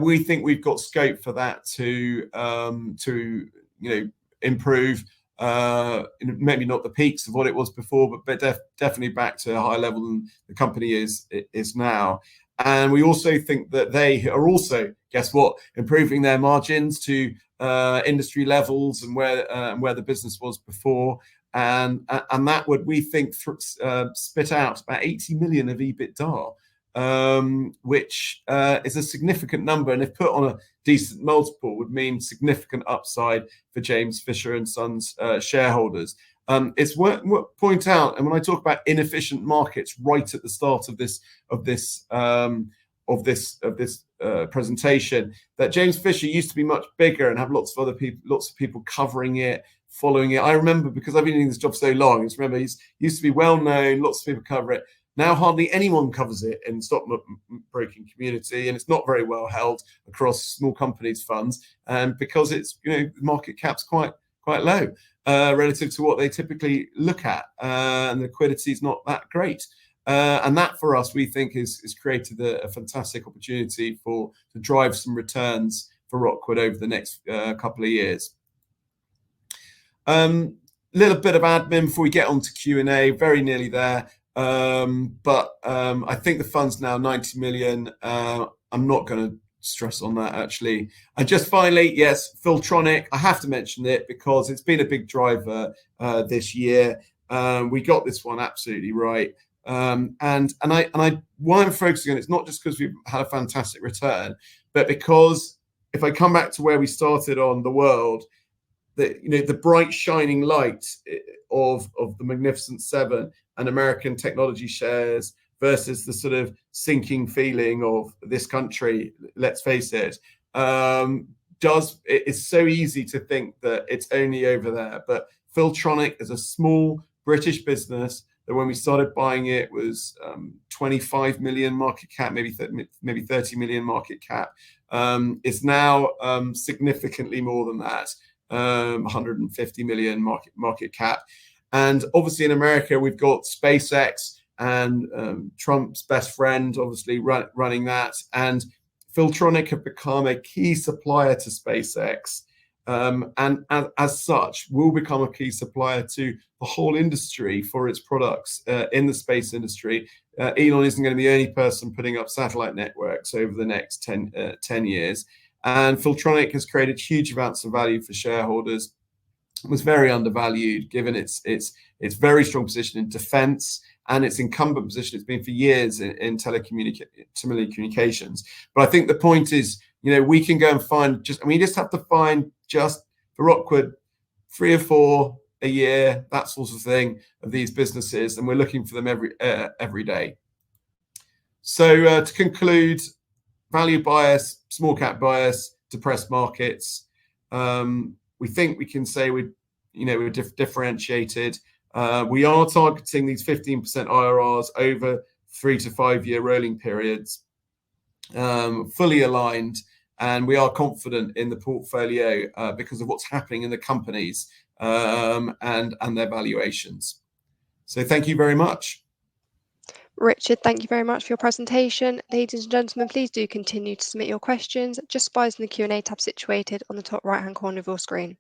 We think we've got scope for that to improve. Maybe not the peaks of what it was before, but definitely back to a higher level than the company is now. And we also think that they are also, guess what, improving their margins to industry levels and where the business was before, and that would, we think, spit out about 80 million of EBITDA, which is a significant number, and if put on a decent multiple, would mean significant upside for James Fisher and Sons shareholders. It's worth point out, and when I talk about inefficient markets right at the start of this presentation, that James Fisher used to be much bigger and have lots of people covering it, following it. I remember, because I've been in this job so long, he used to be well known, lots of people cover it. Now hardly anyone covers it in the stockbroking community, and it's not very well held across small companies' funds, and because it's the market cap's quite low relative to what they typically look at, and the liquidity is not that great. And that, for us, we think is created a fantastic opportunity to drive some returns for Rockwood over the next couple of years. Little bit of admin before we get on to Q&A, very nearly there. But I think the fund's now 90 million. I'm not going to stress on that, actually. And just finally, yes, Filtronic, I have to mention it because it's been a big driver this year. We got this one absolutely right. And why I'm focusing on it's not just because we've had a fantastic return, but because if I come back to where we started on the world, the bright shining light of the Magnificent Seven and American technology shares versus the sort of sinking feeling of this country, let's face it, it's so easy to think that it's only over there. But Filtronic is a small British business that when we started buying it was 25 million market cap, maybe 30 million market cap. It's now significantly more than that, 150 million market cap. And obviously in America, we've got SpaceX and Trump's best friend, obviously running that. And Filtronic have become a key supplier to SpaceX. And as such, will become a key supplier to the whole industry for its products in the space industry. Elon isn't going to be the only person putting up satellite networks over the next 10 years. And Filtronic has created huge amounts of value for shareholders. It was very undervalued given its very strong position in defense and its incumbent position it's been for years in telecommunications. But I think the point is, we can go and find we just have to find just for Rockwood 3 or 4 a year, that sort of thing, of these businesses, and we're looking for them every day. So to conclude, value bias, small cap bias, depressed markets. We think we can say we're differentiated. We are targeting these 15% IRRs over 3 to 5 year rolling periods, fully aligned, and we are confident in the portfolio because of what's happening in the companies and their valuations. So thank you very much. Richard, thank you very much for your presentation. Ladies and gentlemen, please do continue to submit your questions just by using the Q&A tab situated on the top right-hand corner of your screen.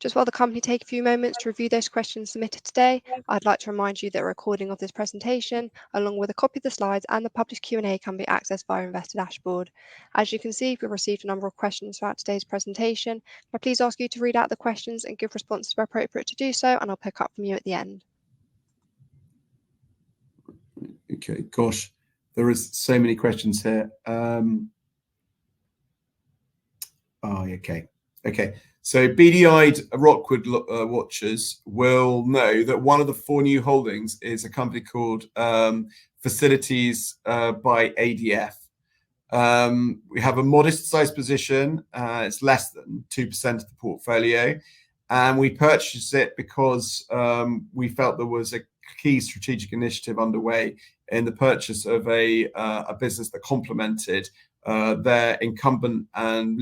Just while the company take a few moments to review those questions submitted today, I'd like to remind you that a recording of this presentation, along with a copy of the slides and the published Q&A, can be accessed via Investor Dashboard. As you can see, we've received a number of questions throughout today's presentation. I please ask you to read out the questions and give responses where appropriate to do so, and I'll pick up from you at the end. Okay, gosh, there is so many questions here. Okay. So beady-eyed Rockwood watchers will know that one of the 4 new holdings is a company called Facilities by ADF. We have a modest size position. It's less than 2% of the portfolio. And we purchased it because we felt there was a key strategic initiative underway in the purchase of a business that complemented their incumbent and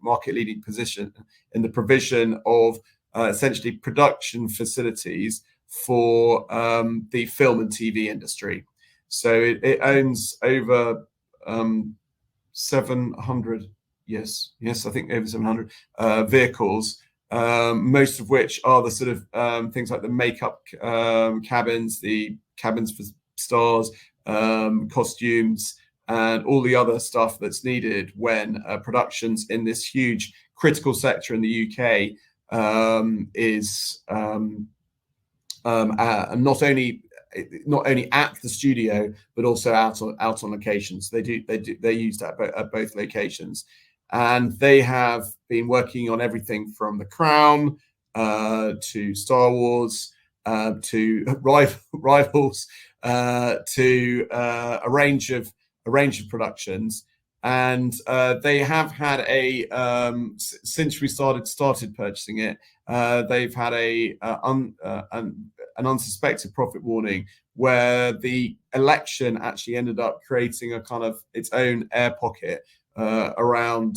market leading position in the provision of essentially production facilities for the film and TV industry. So it owns over 700, yes, I think over 700 vehicles, most of which are the sort of things like the makeup cabins, the cabins for stars, costumes, and all the other stuff that's needed when productions in this huge critical sector in the UK is not only at the studio but also out on locations. They used at both locations, and they have been working on everything from The Crown to Star Wars to Rivals to a range of productions. And they have had since we started purchasing it, they've had an unsuspected profit warning where the election actually ended up creating a kind of its own air pocket around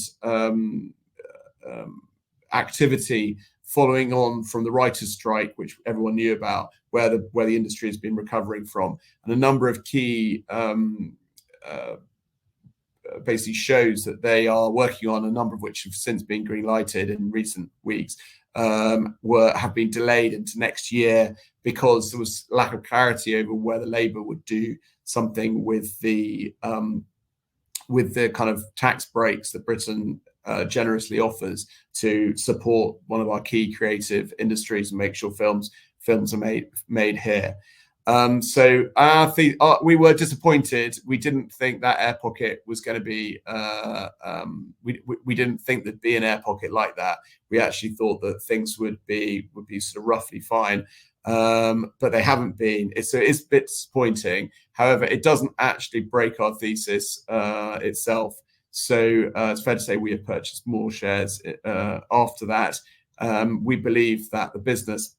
activity following on from the writers' strike, which everyone knew about, where the industry has been recovering from, and a number of key basically shows that they are working on, a number of which have since been green lighted in recent weeks, have been delayed into next year because there was lack of clarity over whether Labour would do something with the kind of tax breaks that Britain generously offers to support one of our key creative industries and make sure films are made here. So we were disappointed. We didn't think that air pocket was going to be. We didn't think there'd be an air pocket like that. We actually thought that things would be sort of roughly fine, but they haven't been. It's a bit disappointing. However, it doesn't actually break our thesis itself. So it's fair to say we have purchased more shares after that. We believe that the business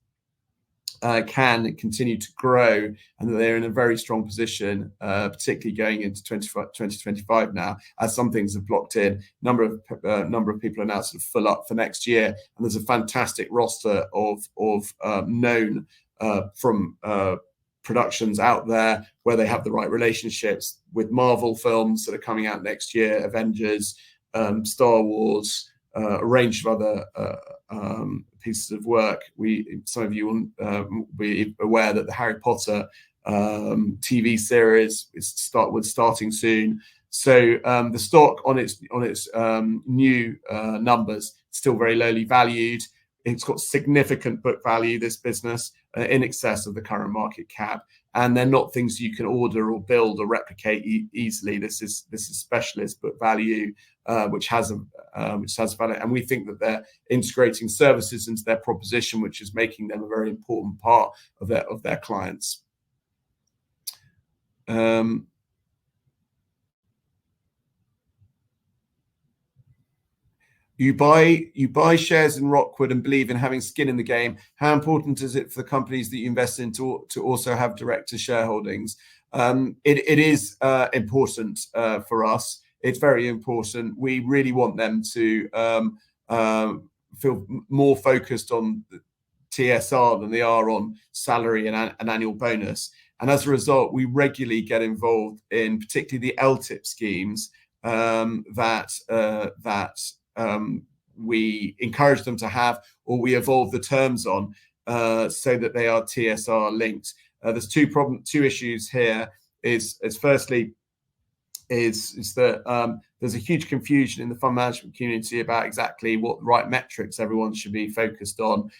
can continue to grow, and that they're in a very strong position, particularly going into 2025 now, as some things have blocked in. Number of people are now sort of full up for next year, and there's a fantastic roster of known from productions out there where they have the right relationships with Marvel films that are coming out next year, Avengers, Star Wars, a range of other pieces of work. Some of you will be aware that the Harry Potter TV series is starting soon. So the stock on its new numbers still very lowly valued. It's got significant book value, this business, in excess of the current market cap, and they're not things you can order or build or replicate easily. This is specialist book value, which has value, and we think that they're integrating services into their proposition, which is making them a very important part of their clients. You buy shares in Rockwood and believe in having skin in the game. How important is it for the companies that you invest in to also have director shareholdings? It is important for us. It's very important. We really want them to feel more focused on TSR than they are on salary and an annual bonus. And as a result, we regularly get involved in particularly the LTIP schemes that we encourage them to have, or we evolve the terms on so that they are TSR linked. There's two issues here. Firstly that there's a huge confusion in the fund management community about exactly what the right metrics everyone should be focused on.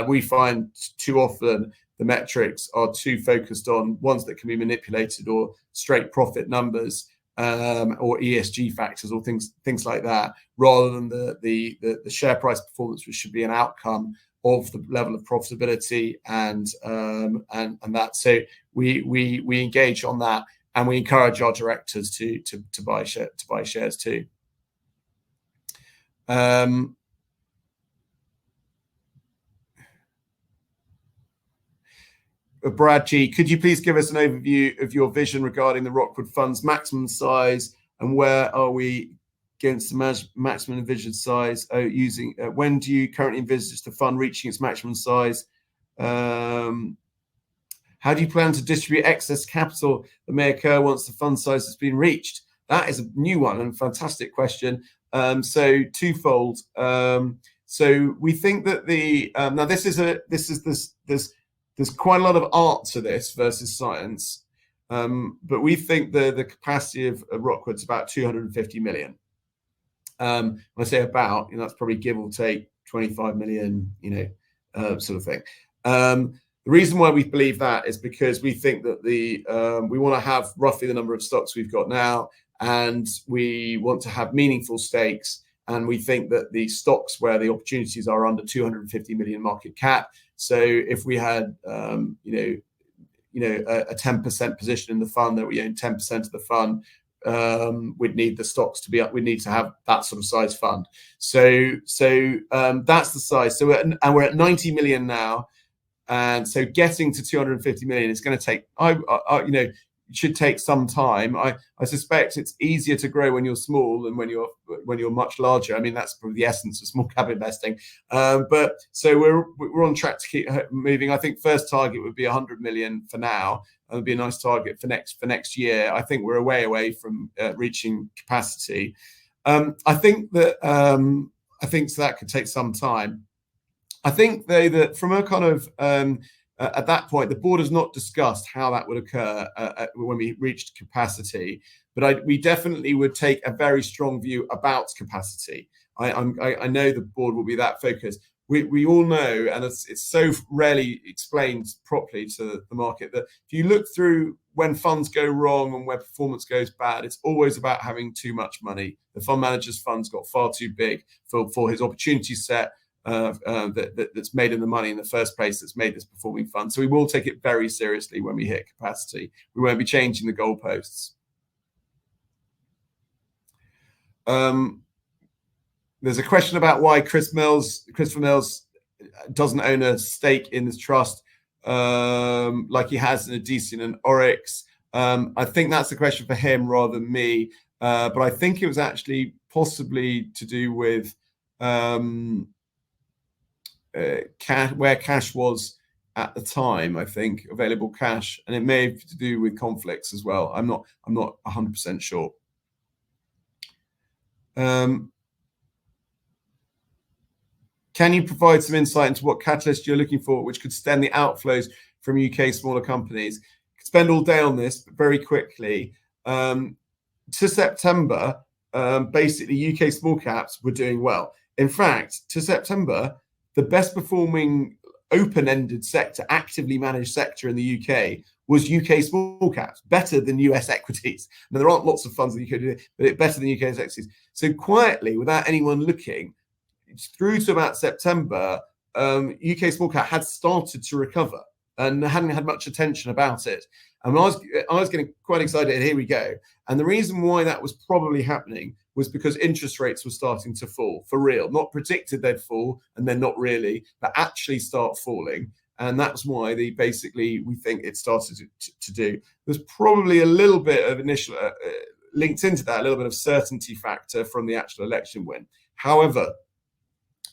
We find too often the metrics are too focused on ones that can be manipulated or straight profit numbers, or ESG factors or things like that, rather than the share price performance, which should be an outcome of the level of profitability and that. So we engage on that, and we encourage our directors to buy shares too. Brad G, could you please give us an overview of your vision regarding the ROCKWOOD fund's maximum size, and where are we against the maximum envisaged size? When do you currently envisage the fund reaching its maximum size? How do you plan to distribute excess capital that may occur once the fund size has been reached? That is a new one and fantastic question. So twofold. So we think that now there's quite a lot of art to this versus science, but we think the capacity of ROCKWOOD's about 250 million. When I say about, that's probably give or take 25 million, sort of thing. The reason why we believe that is because we think that we want to have roughly the number of stocks we've got now, and we want to have meaningful stakes. And we think that the stocks where the opportunities are under 250 million market cap. So if we had, a 10% position in the fund, that we own 10% of the fund, we'd need the stocks to be up. We need to have that sort of size fund. So that's the size. So we're at 90 million now, and so getting to 250 million is going to take, it should take some time. I suspect it's easier to grow when you're small than when you're much larger. I mean, that's probably the essence of small cap investing. But so we're on track to keep moving. I think first target would be 100 million for now. That would be a nice target for next year. I think we're a way away from reaching capacity. I think so that could take some time. I think though that from a kind of at that point, the board has not discussed how that would occur when we reached capacity, but we definitely would take a very strong view about capacity. I know the board will be that focused. We all know, and it's so rarely explained properly to the market, that if you look through when funds go wrong and where performance goes bad, it's always about having too much money. The fund manager's fund's got far too big for his opportunity set. That's made in the money in the first place, that's made this performing fund. So we will take it very seriously when we hit capacity. We won't be changing the goalposts. There's a question about why Christopher Mills doesn't own a stake in this trust like he has in Adesian and Oryx. I think that's a question for him rather than me. But I think it was actually possibly to do with where cash was at the time. I think available cash, and it may have to do with conflicts as well. I'm not 100% sure. Can you provide some insight into what catalyst you're looking for, which could stem the outflows from UK smaller companies? Could spend all day on this, but very quickly. To September, basically UK small caps were doing well. In fact, to September, the best performing open-ended sector, actively managed sector in the UK was UK small caps, better than US equities. Now, there aren't lots of funds in the UK, but it's better than UK equities. So quietly, without anyone looking, through to about September, UK small cap had started to recover and hadn't had much attention about it. And I was getting quite excited. Here we go. And the reason why that was probably happening was because interest rates were starting to fall for real. Not predicted they'd fall, and then not really, but actually start falling. And that's why we think it started to do. There's probably a little bit of initial linked into that, a little bit of certainty factor from the actual election win. However,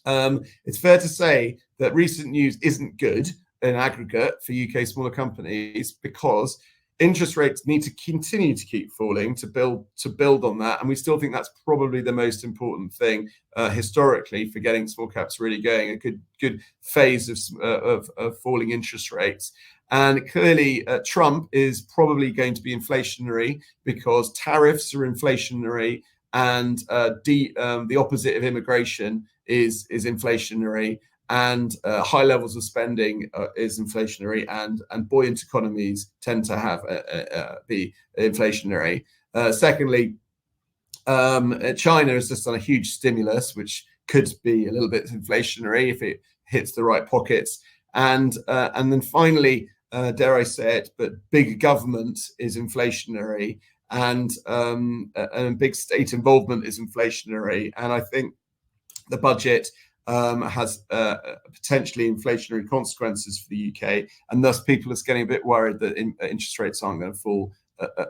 it's fair to say that recent news isn't good in aggregate for UK smaller companies, because interest rates need to continue to keep falling to build on that, and we still think that's probably the most important thing historically for getting small caps really going. A good phase of falling interest rates, and clearly Trump is probably going to be inflationary because tariffs are inflationary, and the opposite of immigration is inflationary. And high levels of spending is inflationary, and buoyant economies tend to have be inflationary. Secondly, China has just done a huge stimulus, which could be a little bit inflationary if it hits the right pockets. And then finally, dare I say it, but big government is inflationary, and big state involvement is inflationary. And I think the budget has potentially inflationary consequences for the UK, and thus people are getting a bit worried that interest rates aren't going to fall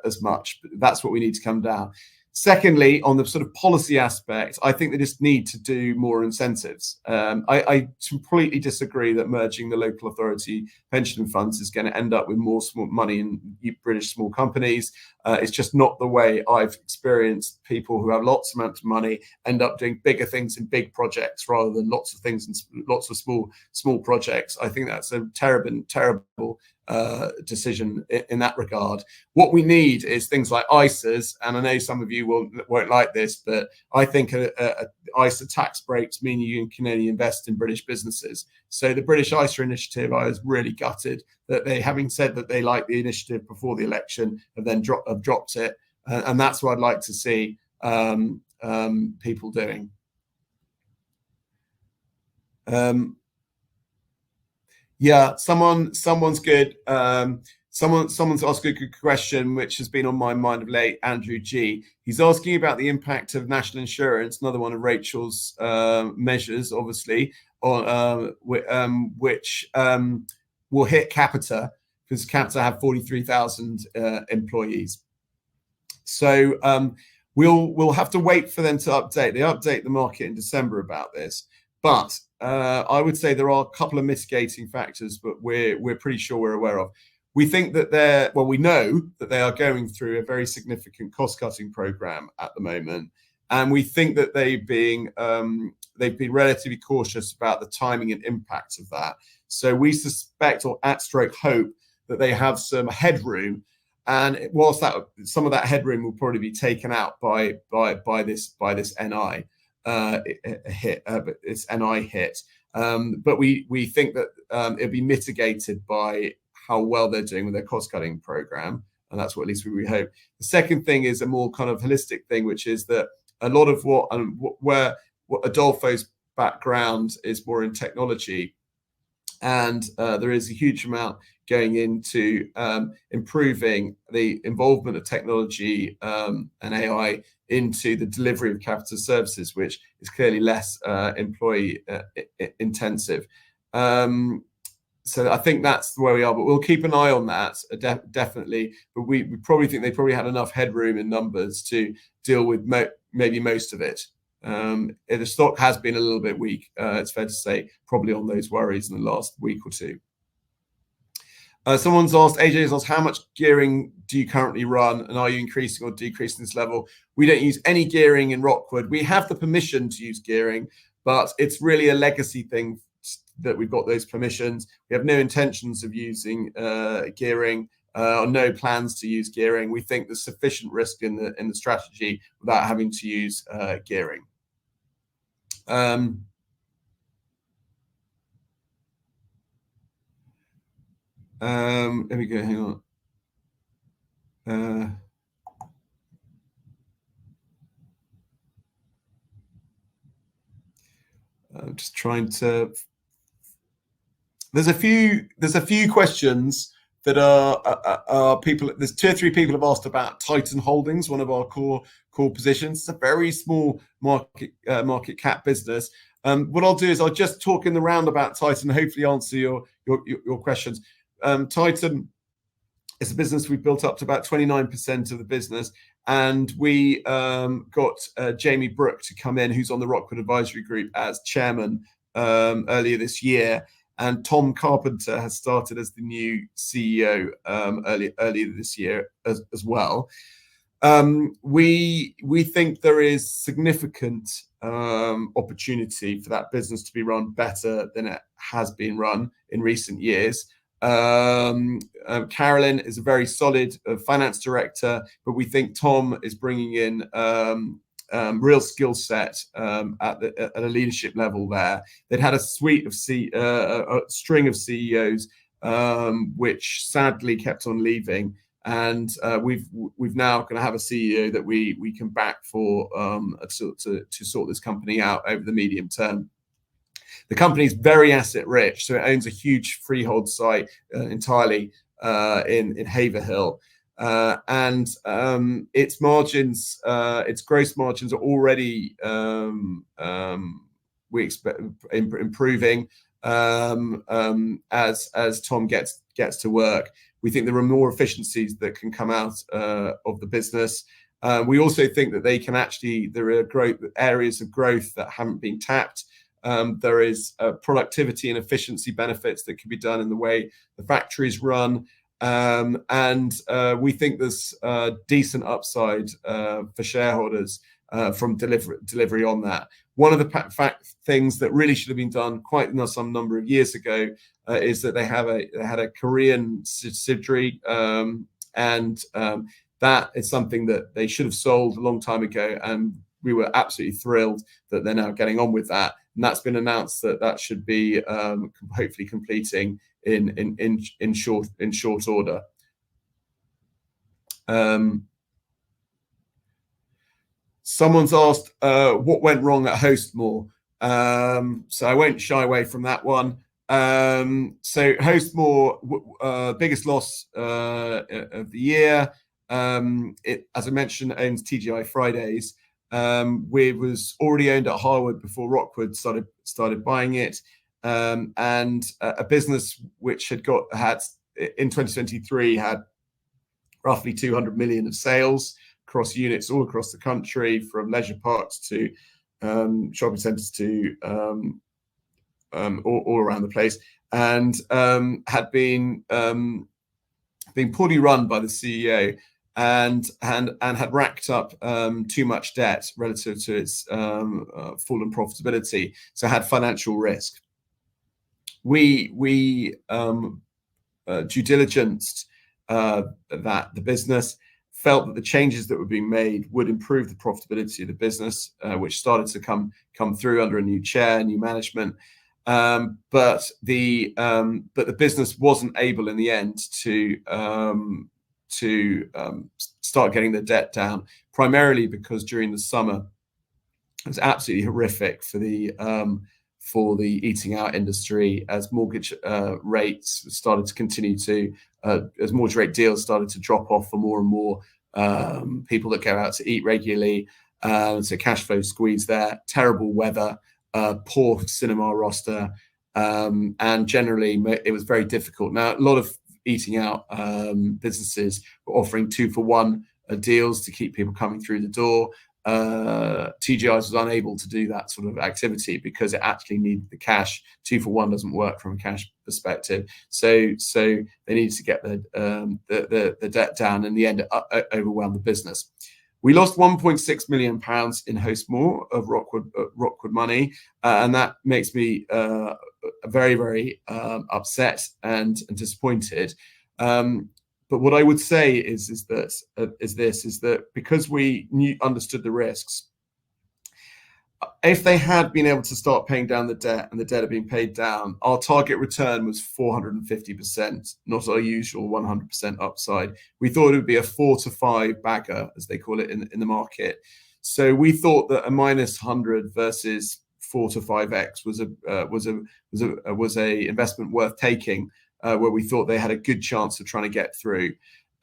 as much. But that's what we need to come down. Secondly, on the sort of policy aspect, I think they just need to do more incentives. I completely disagree that merging the local authority pension funds is going to end up with more small money in British small companies. It's just not the way I've experienced people who have lots of money end up doing bigger things in big projects rather than lots of things in lots of small projects. I think that's a terrible decision in that regard. What we need is things like ISAs, and I know some of you won't like this, but I think a ISA tax breaks mean you can only invest in British businesses. So the British ISA initiative, I was really gutted that they, having said that they liked the initiative before the election, have then dropped it, and that's what I'd like to see people doing. Yeah, someone's good. Someone's asked a good question, which has been on my mind of late. Andrew G. He's asking about the impact of national insurance, another one of Rachel's measures, obviously, on which will hit Capita, because Capita have 43,000 employees. So we'll have to wait for them to update. They update the market in December about this, but I would say there are a couple of mitigating factors, but we're pretty sure we're aware of. We think that we know that they are going through a very significant cost-cutting program at the moment, and we think that they've been relatively cautious about the timing and impact of that. So we suspect, or hope, that they have some headroom, and whilst that some of that headroom will probably be taken out by this NI hit, but it's NI hit. But we think that it'll be mitigated by how well they're doing with their cost-cutting program, and that's what at least we hope. The second thing is a more kind of holistic thing, which is that a lot of what Adolfo's background is more in technology, and there is a huge amount going into improving the involvement of technology and AI into the delivery of Capita services, which is clearly less employee intensive. So I think that's where we are, but we'll keep an eye on that, definitely. But we probably think they probably had enough headroom in numbers to deal with maybe most of it. The stock has been a little bit weak, it's fair to say, probably on those worries in the last week or two. Someone's asked, AJ's asked, how much gearing do you currently run, and are you increasing or decreasing this level? We don't use any gearing in Rockwood. We have the permission to use gearing, but it's really a legacy thing that we've got those permissions. We have no intentions of using gearing, or no plans to use gearing. We think there's sufficient risk in the strategy without having to use gearing. Let me go, hang on. I'm just trying to. There's a few questions that are people. There's 2 or 3 people have asked about Titan Holdings, one of our core positions. It's a very small market cap business. What I'll do is I'll just talk in the round about Titan, hopefully answer your questions. Titan is a business we've built up to about 29% of the business, and we got Jamie Brooke to come in, who's on the Rockwood Advisory Group as chairman earlier this year, and Tom Carpenter has started as the new CEO earlier this year as well. We think there is significant opportunity for that business to be run better than it has been run in recent years. Carolyn is a very solid finance director, but we think Tom is bringing in real skill set at a leadership level there. They'd had a string of CEOs, which sadly kept on leaving. and we've now going to have a CEO that we can back for to sort this company out over the medium term. The company is very asset rich, so it owns a huge freehold site entirely in Haverhill. And its margins, its gross margins are already we expect improving as Tom gets to work. We think there are more efficiencies that can come out of the business. We also think that they can actually, there are areas of growth that haven't been tapped. There is productivity and efficiency benefits that can be done in the way the factories run. And we think there's decent upside for shareholders from delivery on that. One of the things that really should have been done quite some number of years ago is that they had a Korean subsidiary, and that is something that they should have sold a long time ago. And we were absolutely thrilled that they're now getting on with that. And that's been announced that should be hopefully completing in short order. Someone's asked what went wrong at Hostmore, so I won't shy away from that one. So Hostmore, biggest loss of the year. It, as I mentioned, owns TGI Fridays. We was already owned at Harwood before ROCKWOOD started buying it, and a business which had in 2023 had roughly 200 million of sales across units all across the country, from leisure parks to shopping centres to all around the place, and had been poorly run by the CEO, and had racked up too much debt relative to its fallen profitability, so had financial risk. We due diligenced the business, felt that the changes that were being made would improve the profitability of the business, which started to come through under a new chair, new management. But the business wasn't able in the end to start getting the debt down, primarily because during the summer it was absolutely horrific for the eating out industry, as mortgage rates started to continue to as mortgage rate deals started to drop off for more and more people that go out to eat regularly. So cash flow squeeze there, terrible weather, poor cinema roster, and generally it was very difficult. Now, a lot of eating out businesses were offering 2-for-1 deals to keep people coming through the door. TGI was unable to do that sort of activity because it actually needed the cash. 2-for-1 doesn't work from a cash perspective, so they needed to get the debt down. In the end, it overwhelmed the business. We lost 1.6 million pounds in Hostmore of ROCKWOOD money, and that makes me very, very upset and disappointed. But what I would say is that because we understood the risks, if they had been able to start paying down the debt and the debt had been paid down, our target return was 450%, not our usual 100% upside. We thought it would be a 4 to 5 bagger, as they call it in the market. So we thought that a -100 versus 4 to 5x was a investment worth taking, where we thought they had a good chance of trying to get through.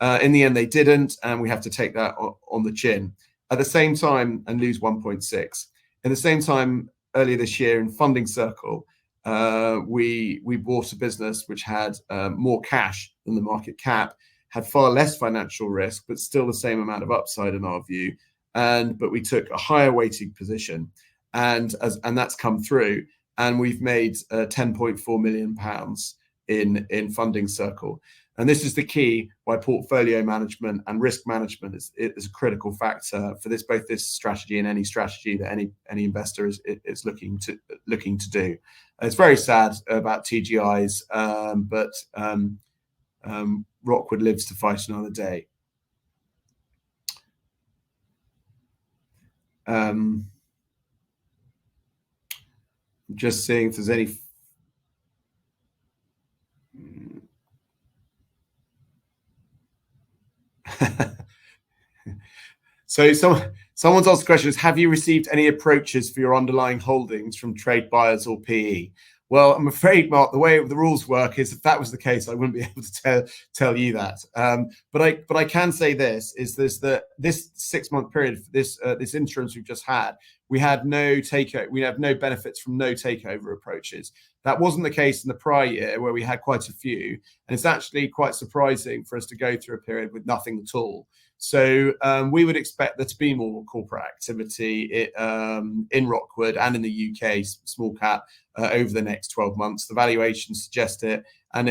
In the end, they didn't, and we have to take that on the chin. At the same time, and lose 1.6. At the same time, earlier this year in Funding Circle, we bought a business which had more cash than the market cap, had far less financial risk, but still the same amount of upside in our view. But we took a higher weighted position, and that's come through, and we've made 10.4 million pounds in Funding Circle. And this is the key why portfolio management and risk management is a critical factor for this, both this strategy and any strategy that any investor is looking to do. It's very sad about TGI's, but ROCKWOOD lives to fight another day. Just seeing if there's any. So someone's asked the question is, have you received any approaches for your underlying holdings from trade buyers or PE? Well, I'm afraid, Mark, the way the rules work is if that was the case, I wouldn't be able to tell you that. But I can say this is that this 6-month period, this interims we've just had, we have no benefits from no takeover approaches. That wasn't the case in the prior year where we had quite a few, and it's actually quite surprising for us to go through a period with nothing at all. So we would expect there to be more corporate activity in Rockwood and in the UK small cap over the next 12 months. The valuations suggest it, so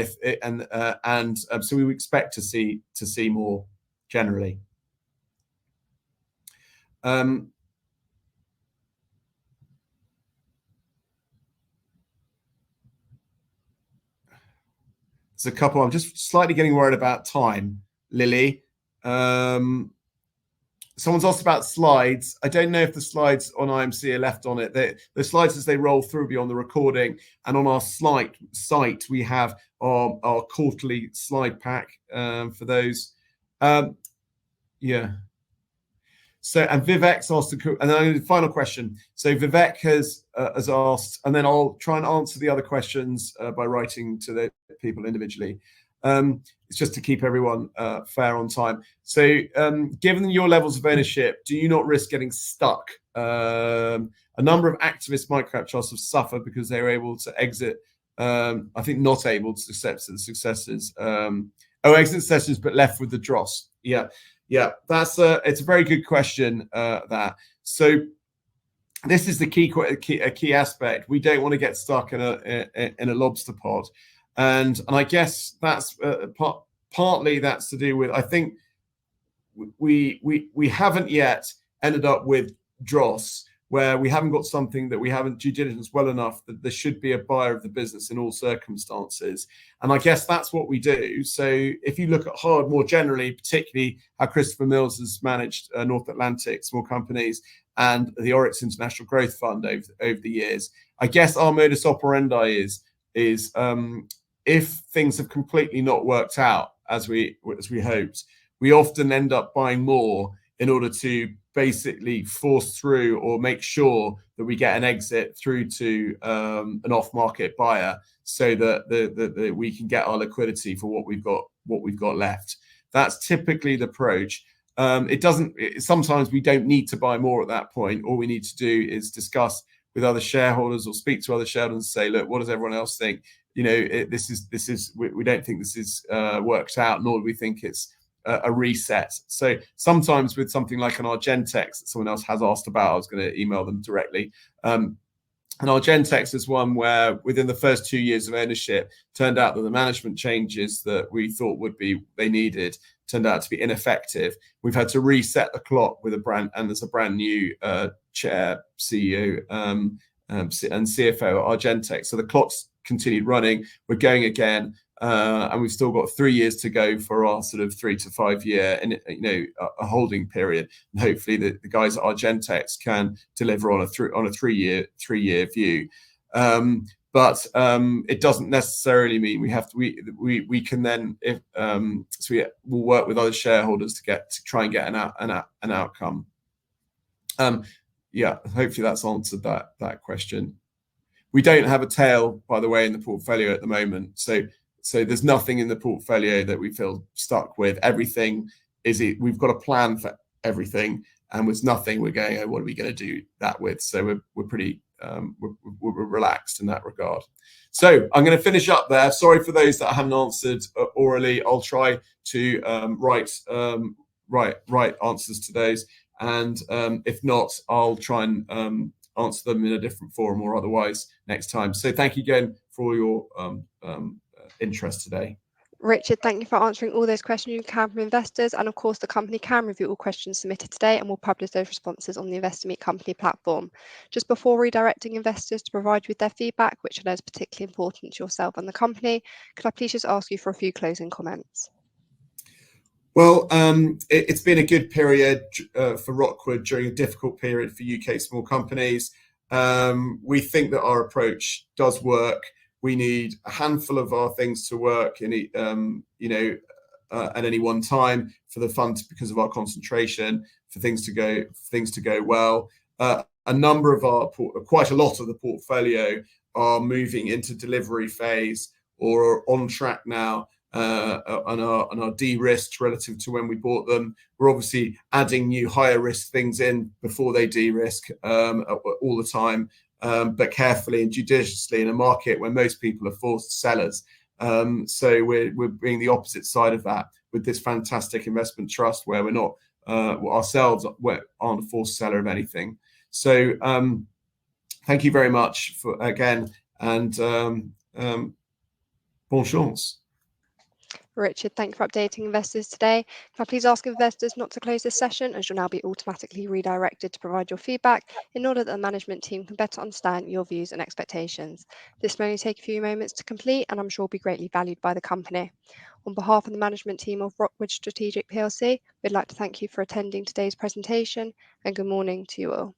we would expect to see more generally. There's a couple. I'm just slightly getting worried about time, Lily. Someone's asked about slides. I don't know if the slides on IMC are left on it. The slides as they roll through will be on the recording, and on our site we have our quarterly slide pack for those. Yeah. So, and Vivek's asked, and then the final question. So Vivek has asked, and then I'll try and answer the other questions by writing to the people individually. It's just to keep everyone fair on time. So given your levels of ownership, do you not risk getting stuck? A number of activist microcap trusts have suffered because they were able to exit, I think not able to accept the successes. Exit successes, but left with the dross. Yeah, it's a very good question, that. So this is the key aspect. We don't want to get stuck in a lobster pot. And I guess that's partly that's to do with, I think we haven't yet ended up with dross, where we haven't got something that we haven't due diligence well enough that there should be a buyer of the business in all circumstances. And I guess that's what we do. So if you look at Hard more generally, particularly how Christopher Mills has managed North Atlantic small companies and the Oryx International Growth Fund over the years, I guess our modus operandi is if things have completely not worked out as we hoped, we often end up buying more in order to basically force through or make sure that we get an exit through to an off-market buyer, so that we can get our liquidity for what we've got left. That's typically the approach. Sometimes we don't need to buy more at that point. All we need to do is discuss with other shareholders or speak to other shareholders and say, look, what does everyone else think? We don't think this is worked out, nor do we think it's a reset. So sometimes with something like an Argentex that someone else has asked about, I was going to email them directly. And Argentex is one where within the first 2 years of ownership, turned out that the management changes that we thought they needed turned out to be ineffective. We've had to reset the clock with there's a brand new chair, CEO, and CFO at Argentex. So the clock's continued running. We're going again, and we've still got 3 years to go for our sort of 3 to 5 year, a holding period. And hopefully the guys at Argentex can deliver on a 3 year view. But it doesn't necessarily mean we can then we'll work with other shareholders to try and get an outcome. Hopefully that's answered that question. We don't have a tail, by the way, in the portfolio at the moment. So there's nothing in the portfolio that we feel stuck with. Everything we've got a plan for everything, and with nothing we're going, oh, what are we going to do that with? So we're pretty we're relaxed in that regard. So I'm going to finish up there. Sorry for those that I haven't answered orally. I'll try to write answers to those, and if not, I'll try and answer them in a different forum or otherwise next time. So thank you again for all your interest today. Richard, thank you for answering all those questions you can from investors. And of course, the company can review all questions submitted today and will publish those responses on the Investor Meet Company platform. Just before redirecting investors to provide you with their feedback, which I know is particularly important to yourself and the company, could I please just ask you for a few closing comments? Well, it's been a good period for Rockwood during a difficult period for UK small companies. We think that our approach does work. We need a handful of our things to work, and at any one time for the fund because of our concentration, for things to go well. Quite a lot of the portfolio are moving into delivery phase or are on track now, and are de-risked relative to when we bought them. We're obviously adding new higher risk things in before they de-risk all the time, but carefully and judiciously in a market where most people are forced sellers. So we're being the opposite side of that with this fantastic investment trust where we're not ourselves aren't a forced seller of anything. So thank you very much for again, and bon chance. Richard, thank you for updating investors today. Can I please ask investors not to close this session, as you'll now be automatically redirected to provide your feedback in order that the management team can better understand your views and expectations. This may only take a few moments to complete, and I'm sure will be greatly valued by the company. On behalf of the management team of ROCKWOOD Strategic PLC, we'd like to thank you for attending today's presentation, and good morning to you all.